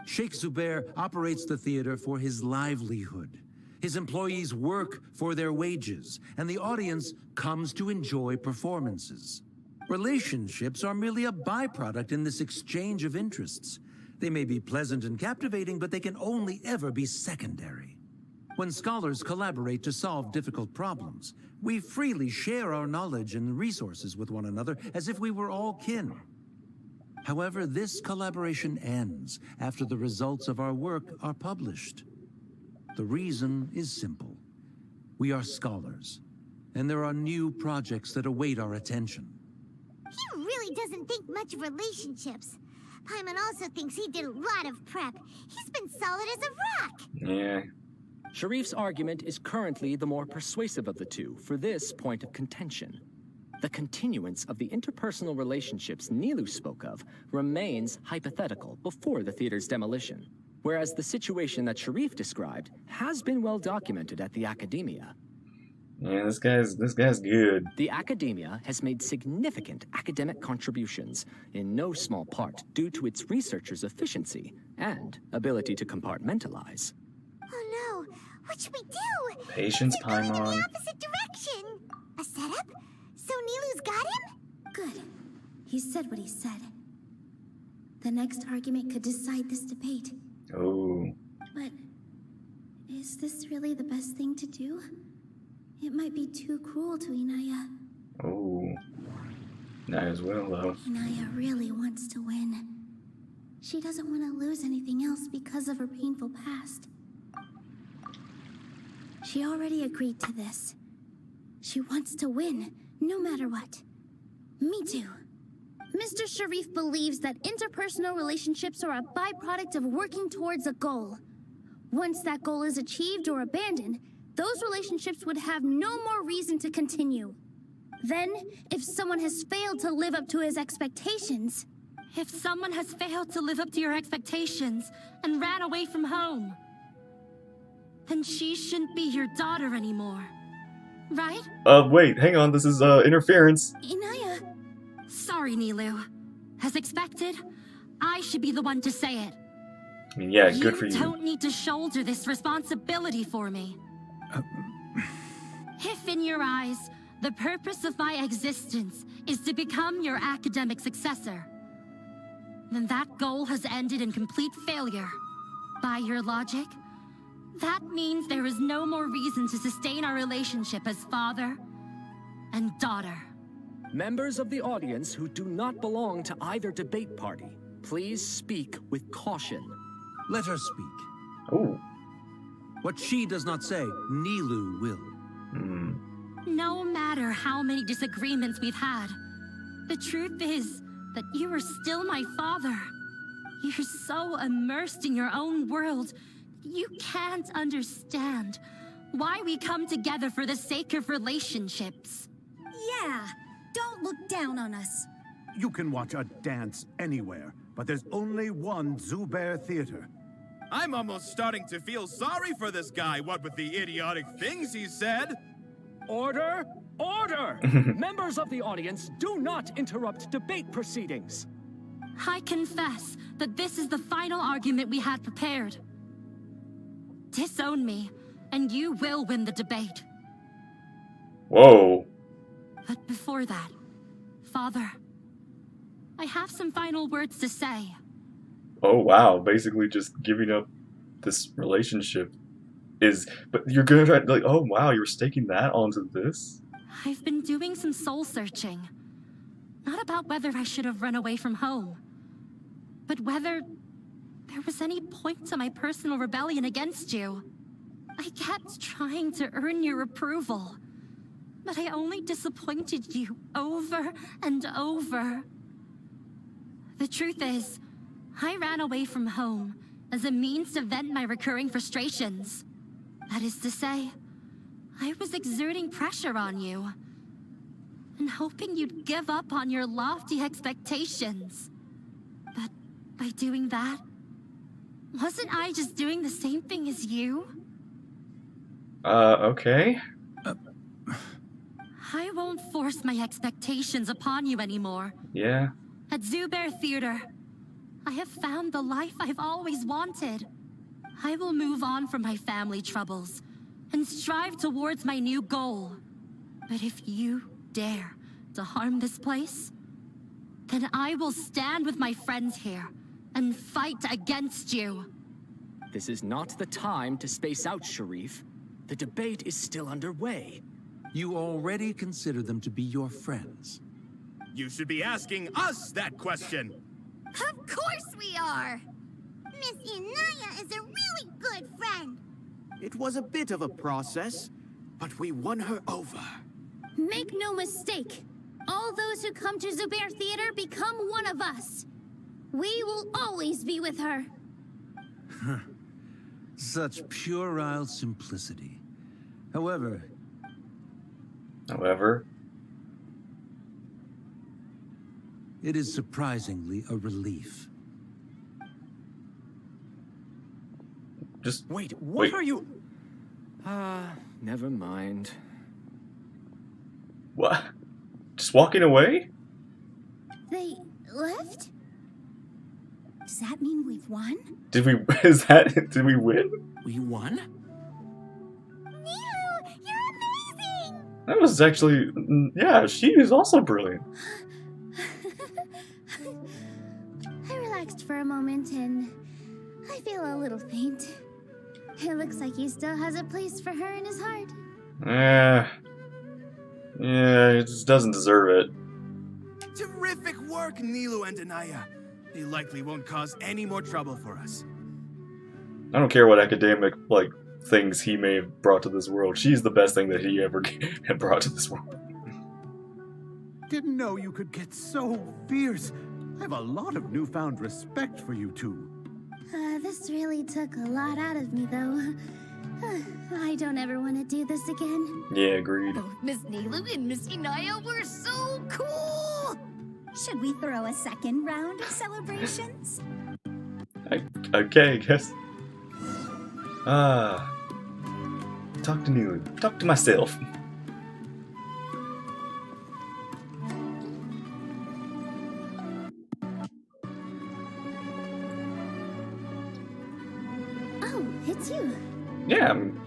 [SPEAKER 11] Sheikh Zubair operates the theater for his livelihood. His employees work for their wages, and the audience comes to enjoy performances. Relationships are merely a byproduct in this exchange of interests. They may be pleasant and captivating, but they can only ever be secondary. When scholars collaborate to solve difficult problems, we freely share our knowledge and resources with one another as if we were all kin. However, this collaboration ends after the results of our work are published. The reason is simple. We are scholars, and there are new projects that await our attention.
[SPEAKER 2] He really doesn't think much of relationships. Paimon also thinks he did a lot of prep. He's been solid as a rock.
[SPEAKER 1] Yeah.
[SPEAKER 13] Sharif's argument is currently the more persuasive of the two for this point of contention. The continuance of the interpersonal relationships Nilou spoke of remains hypothetical before the theater's demolition, whereas the situation that Sharif described has been well documented at the Academia.
[SPEAKER 1] Yeah, this guy's good.
[SPEAKER 13] The Academia has made significant academic contributions, in no small part due to its researchers' efficiency and ability to compartmentalize.
[SPEAKER 2] Oh no, what should we do?
[SPEAKER 1] Patience,
[SPEAKER 2] They're going in
[SPEAKER 1] Paimon.
[SPEAKER 2] the opposite direction. A setup? So Nilou's got him?
[SPEAKER 3] Good. He said what he said. The next argument could decide this debate.
[SPEAKER 1] Oh.
[SPEAKER 3] But is this really the best thing to do? It might be too cruel to Inaya.
[SPEAKER 1] Oh. Not as well, though.
[SPEAKER 3] Inaya really wants to win. She doesn't want to lose anything else because of her painful past. She already agreed to this. She wants to win, no matter what. Me too. Mr. Sharif believes that interpersonal relationships are a byproduct of working towards a goal. Once that goal is achieved or abandoned, those relationships would have no more reason to continue. Then, if someone has failed to live up to his expectations...
[SPEAKER 8] If someone has failed to live up to your expectations and ran away from home, then she shouldn't be your daughter anymore, right?
[SPEAKER 1] Wait, hang on, this is, interference.
[SPEAKER 3] Inaya...
[SPEAKER 8] Sorry, Nilou. As expected, I should be the one to say it.
[SPEAKER 1] I mean, yeah, good for
[SPEAKER 8] You
[SPEAKER 1] you.
[SPEAKER 8] don't need to shoulder this responsibility for me. If in your eyes, the purpose of my existence is to become your academic successor, then that goal has ended in complete failure. By your logic, that means there is no more reason to sustain our relationship as father and daughter.
[SPEAKER 13] Members of the audience who do not belong to either debate party, please speak with caution.
[SPEAKER 11] Let her speak.
[SPEAKER 1] Oh.
[SPEAKER 11] What she does not say, Nilou will.
[SPEAKER 8] No matter how many disagreements we've had, the truth is that you are still my father. You're so immersed in your own world, you can't understand why we come together for the sake of relationships.
[SPEAKER 10] Yeah, don't look down on us.
[SPEAKER 12] You can watch a dance anywhere, but there's only one Zubair Theater.
[SPEAKER 9] I'm almost starting to feel sorry for this guy, what with the idiotic things he said.
[SPEAKER 13] Order! Order! Members of the audience, do not interrupt debate proceedings.
[SPEAKER 8] I confess that this is the final argument we had prepared. Disown me, and you will win the debate.
[SPEAKER 1] Whoa.
[SPEAKER 8] But before that, Father, I have some final words to say.
[SPEAKER 1] Oh wow, basically just giving up this relationship is, but you're gonna try, like, oh wow, you're staking that onto this?
[SPEAKER 8] I've been doing some soul searching. Not about whether I should have run away from home, but whether there was any point to my personal rebellion against you. I kept trying to earn your approval, but I only disappointed you over and over. The truth is, I ran away from home as a means to vent my recurring frustrations. That is to say, I was exerting pressure on you and hoping you'd give up on your lofty expectations. But by doing that, wasn't I just doing the same thing as you?
[SPEAKER 1] Okay.
[SPEAKER 8] I won't force my expectations upon you anymore.
[SPEAKER 1] Yeah.
[SPEAKER 8] At Zubair Theater, I have found the life I've always wanted. I will move on from my family troubles and strive towards my new goal. But if you dare to harm this place, then I will stand with my friends here and fight against you.
[SPEAKER 13] This is not the time to space out, Sharif. The debate is still underway.
[SPEAKER 11] You already consider them to be your friends.
[SPEAKER 9] You should be asking us that question.
[SPEAKER 2] Of course we are! Miss Inaya is a really good friend.
[SPEAKER 7] It was a bit of a process, but we won her over.
[SPEAKER 3] Make no mistake, all those who come to Zubair Theater become one of us. We will always be with her.
[SPEAKER 11] Such puerile simplicity. However, it is surprisingly a relief.
[SPEAKER 1] Just
[SPEAKER 13] wait, what are you? Never mind.
[SPEAKER 1] What? Just walking away?
[SPEAKER 3] They left?
[SPEAKER 10] Does that mean we've won?
[SPEAKER 1] Did we did we win?
[SPEAKER 6] We won?
[SPEAKER 2] Nilou, you're amazing!
[SPEAKER 1] That was actually, yeah, she is also brilliant.
[SPEAKER 3] I relaxed for a moment and I feel a little faint. It looks like he still has a place for her in his heart.
[SPEAKER 1] Yeah, he just doesn't deserve it.
[SPEAKER 9] Terrific work, Nilou and Anaya. They likely won't cause any more trouble for us.
[SPEAKER 1] I don't care what academic, like, things he may have brought to this world. She's the best thing that he ever had brought to this world.
[SPEAKER 12] Didn't know you could get so fierce. I have a lot of newfound respect for you two.
[SPEAKER 3] This really took a lot out of me, though. I don't ever want to do this again.
[SPEAKER 1] Yeah, agreed.
[SPEAKER 2] Both Miss Nilou and Miss Inaya were so cool!
[SPEAKER 10] Should we throw a second round of celebrations?
[SPEAKER 1] Okay, I guess. Talk to Nilou. Talk to myself.
[SPEAKER 3] Oh, it's you.
[SPEAKER 1] Yeah, I'm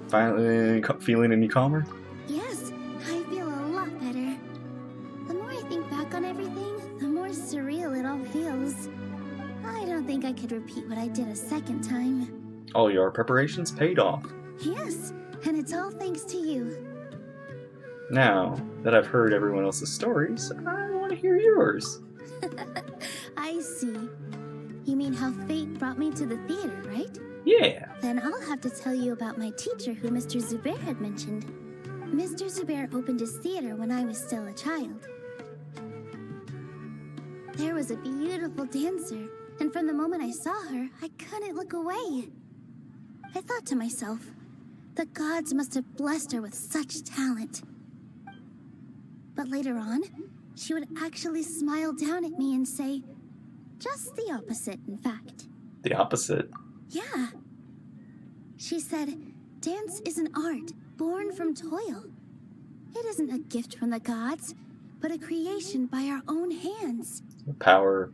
[SPEAKER 1] finally feeling any calmer.
[SPEAKER 3] Yes, I feel a lot better. The more I think back on everything, the more surreal it all feels. I don't think I could repeat what I did a second time.
[SPEAKER 1] All your preparations paid off.
[SPEAKER 3] Yes, and it's all thanks to you.
[SPEAKER 1] Now that I've heard everyone else's stories, I want to hear yours.
[SPEAKER 3] I see. You mean how fate brought me to the theater, right?
[SPEAKER 1] Yeah.
[SPEAKER 3] Then I'll have to tell you about my teacher who Mr. Zubair had mentioned. Mr. Zubair opened his theater when I was still a child. There was a beautiful dancer, and from the moment I saw her, I couldn't look away. I thought to myself, the gods must have blessed her with such talent. But later on, she would actually smile down at me and say, just the opposite, in fact.
[SPEAKER 1] The opposite?
[SPEAKER 3] Yeah. She said, dance is an art born from toil. It isn't a gift from the gods, but a creation by our own hands.
[SPEAKER 1] Power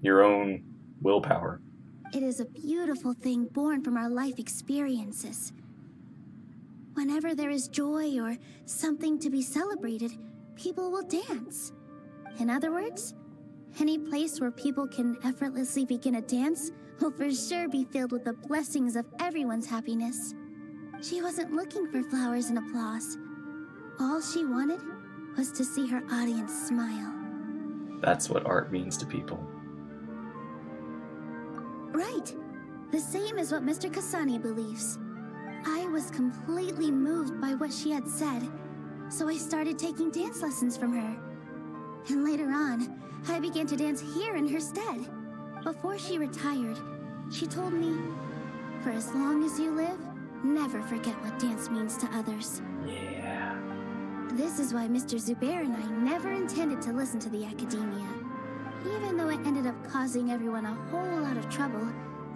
[SPEAKER 1] your own willpower.
[SPEAKER 3] It is a beautiful thing born from our life experiences. Whenever there is joy or something to be celebrated, people will dance. In other words, any place where people can effortlessly begin a dance will for sure be filled with the blessings of everyone's happiness. She wasn't looking for flowers and applause. All she wanted was to see her audience smile.
[SPEAKER 1] That's what art means to people.
[SPEAKER 3] Right. The same as what Mr. Kasani believes. I was completely moved by what she had said, so I started taking dance lessons from her. And later on, I began to dance here in her stead. Before she retired, she told me, "For as long as you live, never forget what dance means to others."
[SPEAKER 1] Yeah.
[SPEAKER 3] This is why Mr. Zubair and I never intended to listen to the academia. Even though it ended up causing everyone a whole lot of trouble,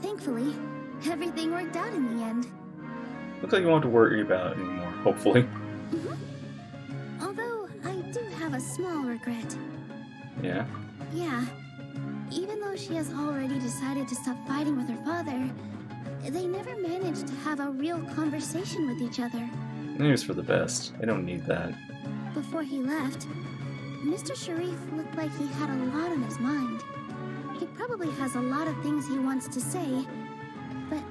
[SPEAKER 3] thankfully, everything worked out in the end.
[SPEAKER 1] Looks like you won't have to worry about it anymore, hopefully.
[SPEAKER 3] Although, I do have a small regret.
[SPEAKER 1] Yeah?
[SPEAKER 3] Yeah. Even though she has already decided to stop fighting with her father, they never managed to have a real conversation with each other.
[SPEAKER 1] Maybe it's for the best. I don't need that.
[SPEAKER 3] Before he left, Mr. Sharif looked like he had a lot on his mind. He probably has a lot of things he wants to say, but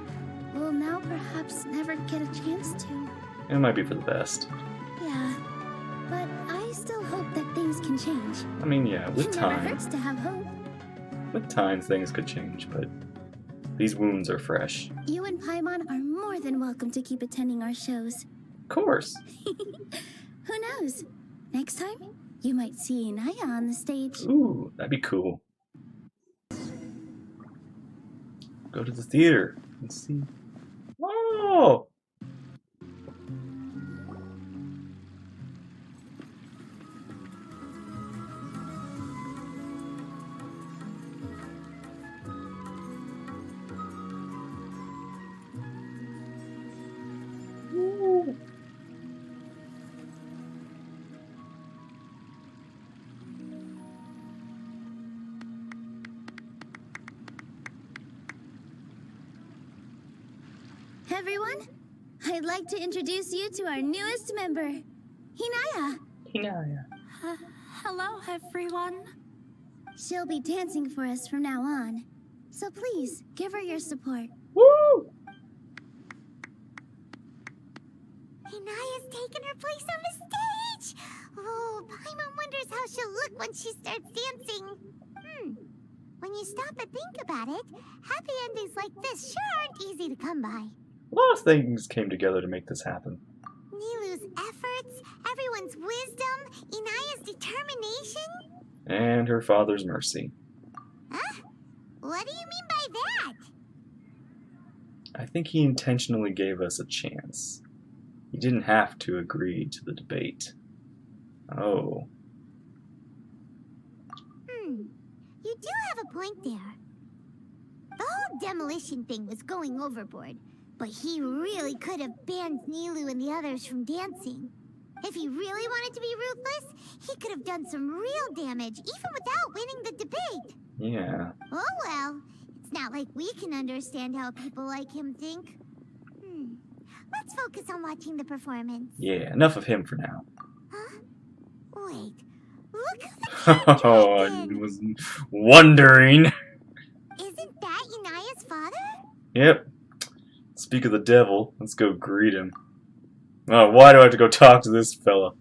[SPEAKER 3] will now perhaps never get a chance to.
[SPEAKER 1] It might be for the best.
[SPEAKER 3] Yeah, but I still hope that things can change.
[SPEAKER 1] I mean, yeah, with
[SPEAKER 3] It never
[SPEAKER 1] time.
[SPEAKER 3] hurts to have hope.
[SPEAKER 1] With time, things could change, but these wounds are fresh.
[SPEAKER 3] You and Paimon are more than welcome to keep attending our shows.
[SPEAKER 1] Of course.
[SPEAKER 3] Who knows? Next time, you might see Inaya on the stage.
[SPEAKER 1] Ooh, that'd be cool. Go to the theater and see. Oh! Ooh.
[SPEAKER 3] Everyone, I'd like to introduce you to our newest member, Hinaya.
[SPEAKER 1] Hinaya.
[SPEAKER 8] Hello, everyone.
[SPEAKER 3] She'll be dancing for us from now on, so please give her your support.
[SPEAKER 1] Woo!
[SPEAKER 2] Inaya's taken her place on the stage! Oh, Paimon wonders how she'll look when she starts dancing. When you stop and think about it, happy endings like this sure aren't easy to come by.
[SPEAKER 1] A lot of things came together to make this happen.
[SPEAKER 2] Nilou's efforts, everyone's wisdom, Inaya's determination.
[SPEAKER 1] And her father's mercy.
[SPEAKER 2] Huh? What do you mean by that?
[SPEAKER 1] I think he intentionally gave us a chance. He didn't have to agree to the debate. Oh.
[SPEAKER 2] You do have a point there. The whole demolition thing was going overboard, but he really could have banned Nilou and the others from dancing. If he really wanted to be ruthless, he could have done some real damage, even without winning the debate.
[SPEAKER 1] Yeah.
[SPEAKER 2] Oh well, it's not like we can understand how people like him think. Let's focus on watching the performance.
[SPEAKER 1] Yeah, enough of him for now.
[SPEAKER 2] Huh? Wait, look who the
[SPEAKER 1] Oh, I was wondering.
[SPEAKER 2] Isn't that Inaya's father?
[SPEAKER 1] Yep. Speak of the devil, let's go greet him. Oh, why do I have to go talk to this fella?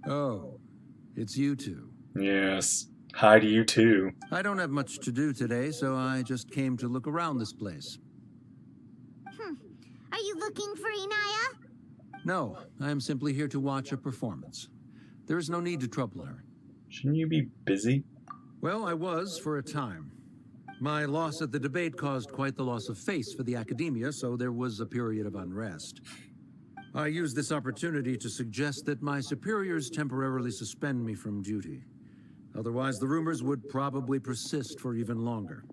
[SPEAKER 11] Oh, it's you two.
[SPEAKER 1] Yes. Hi to you too.
[SPEAKER 11] I don't have much to do today, so I just came to look around this place.
[SPEAKER 2] Are you looking for Inaya?
[SPEAKER 11] No, I am simply here to watch a performance. There is no need to trouble her.
[SPEAKER 1] Shouldn't you be busy?
[SPEAKER 11] Well, I was for a time. My loss at the debate caused quite the loss of face for the academia, so there was a period of unrest. I used this opportunity to suggest that my superiors temporarily suspend me from duty. Otherwise, the rumors would probably persist for even longer.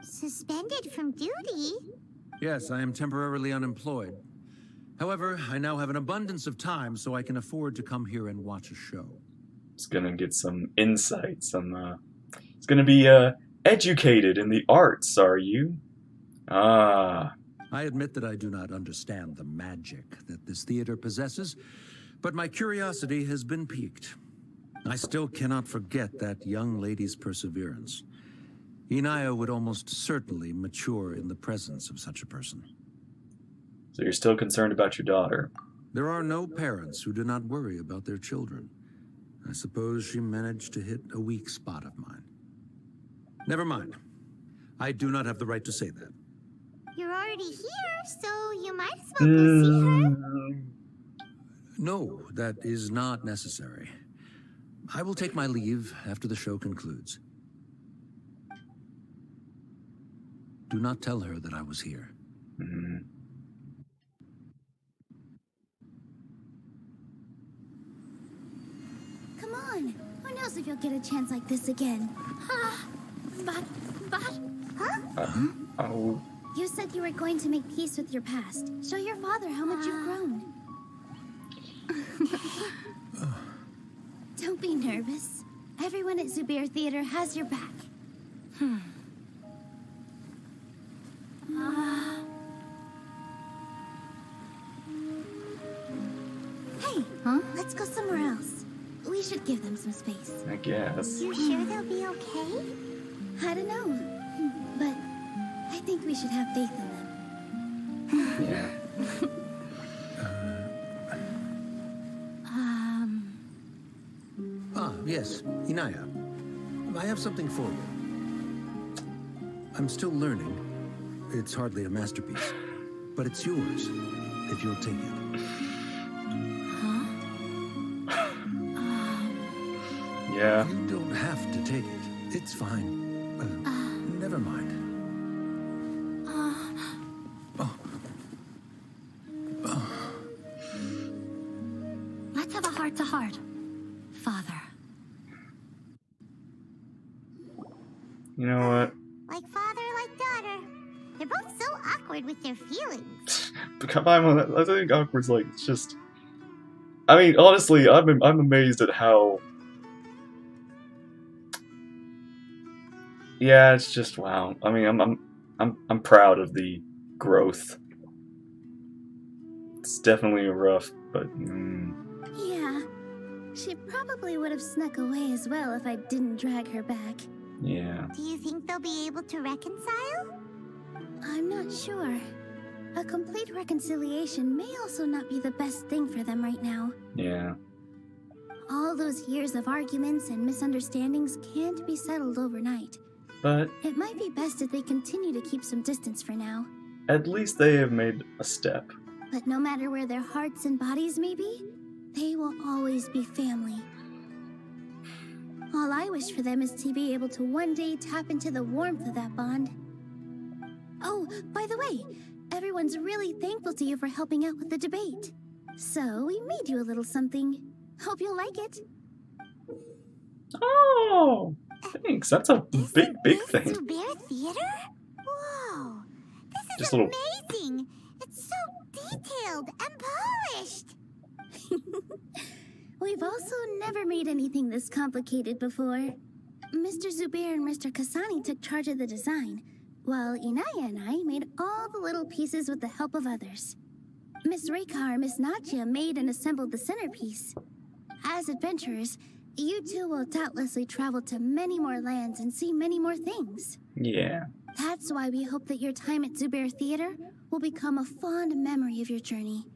[SPEAKER 2] Suspended from duty?
[SPEAKER 11] Yes, I am temporarily unemployed. However, I now have an abundance of time, so I can afford to come here and watch a show.
[SPEAKER 1] Just gonna get some insight, some It's gonna be educated in the arts, are you? Ah.
[SPEAKER 11] I admit that I do not understand the magic that this theater possesses, but my curiosity has been piqued. I still cannot forget that young lady's perseverance. Inaya would almost certainly mature in the presence of such a person.
[SPEAKER 1] So you're still concerned about your daughter?
[SPEAKER 11] There are no parents who do not worry about their children. I suppose she managed to hit a weak spot of mine. Never mind. I do not have the right to say that.
[SPEAKER 2] You're already here, so you might as well go see her.
[SPEAKER 11] No, that is not necessary. I will take my leave after the show concludes. Do not tell her that I was here.
[SPEAKER 3] Come on. Who knows if you'll get a chance like this again? But... Huh?
[SPEAKER 1] Oh.
[SPEAKER 3] You said you were going to make peace with your past. Show your father how much you've grown. Don't be nervous. Everyone at Zubair Theater has your back. Hey, let's go somewhere else. We should give them some space.
[SPEAKER 1] I guess.
[SPEAKER 2] You sure they'll be okay?
[SPEAKER 3] I don't know, but I think we should have faith in them.
[SPEAKER 1] Yeah.
[SPEAKER 11] Yes, Inaya. I have something for you. I'm still learning. It's hardly a masterpiece, but it's yours, if you'll take it.
[SPEAKER 1] Yeah.
[SPEAKER 11] You don't have to take it. It's fine. Never mind.
[SPEAKER 8] Let's have a heart-to-heart. Father.
[SPEAKER 1] You know what?
[SPEAKER 2] Like father, like daughter. They're both so awkward with their feelings.
[SPEAKER 1] But come on, I think awkward's like, it's just... I mean, honestly, I'm amazed at how... Yeah, it's just wow. I mean, I'm proud of the growth. It's definitely rough, but
[SPEAKER 3] Yeah. She probably would have snuck away as well if I didn't drag her back.
[SPEAKER 1] yeah.
[SPEAKER 2] Do you think they'll be able to reconcile?
[SPEAKER 3] I'm not sure. A complete reconciliation may also not be the best thing for them right now.
[SPEAKER 1] Yeah.
[SPEAKER 3] All those years of arguments and misunderstandings can't be settled overnight.
[SPEAKER 1] But
[SPEAKER 3] It might be best if they continue to keep some distance for now.
[SPEAKER 1] at least they have made a step.
[SPEAKER 3] But no matter where their hearts and bodies may be, they will always be family. All I wish for them is to be able to one day tap into the warmth of that bond. Oh, by the way, everyone's really thankful to you for helping out with the debate. So we made you a little something. Hope you'll like it.
[SPEAKER 1] Oh, thanks. That's a big thing.
[SPEAKER 2] Zubair Theater? Whoa, this is
[SPEAKER 1] Just a little-
[SPEAKER 2] amazing. It's so detailed and polished.
[SPEAKER 3] We've also never made anything this complicated before. Mr. Zubair and Mr. Kasani took charge of the design, while Inaya and I made all the little pieces with the help of others. Miss Rekar and Miss Nadia made and assembled the centerpiece. As adventurers, you two will doubtlessly travel to many more lands and see many more things.
[SPEAKER 1] Yeah.
[SPEAKER 3] That's why we hope that your time at Zubair Theater will become a fond memory of your journey.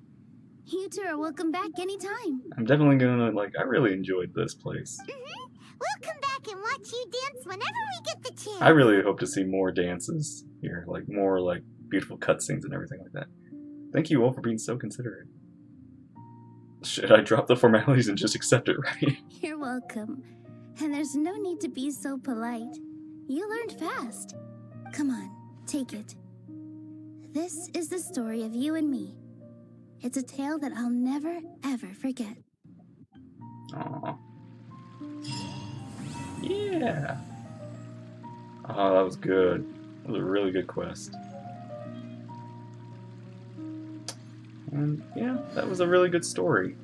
[SPEAKER 3] You two are welcome back anytime.
[SPEAKER 1] I'm definitely gonna, like, I really enjoyed this place.
[SPEAKER 2] We'll come back and watch you dance whenever we get the chance.
[SPEAKER 1] I really hope to see more dances here, like more like beautiful cutscenes and everything like that. Thank you all for being so considerate. Should I drop the formalities and just accept it, right?
[SPEAKER 3] You're welcome. And there's no need to be so polite. You learned fast. Come on, take it. This is the story of you and me. It's a tale that I'll never, ever forget.
[SPEAKER 1] Aww. Yeah. Oh, that was good. That was a really good quest. And yeah, that was a really good story.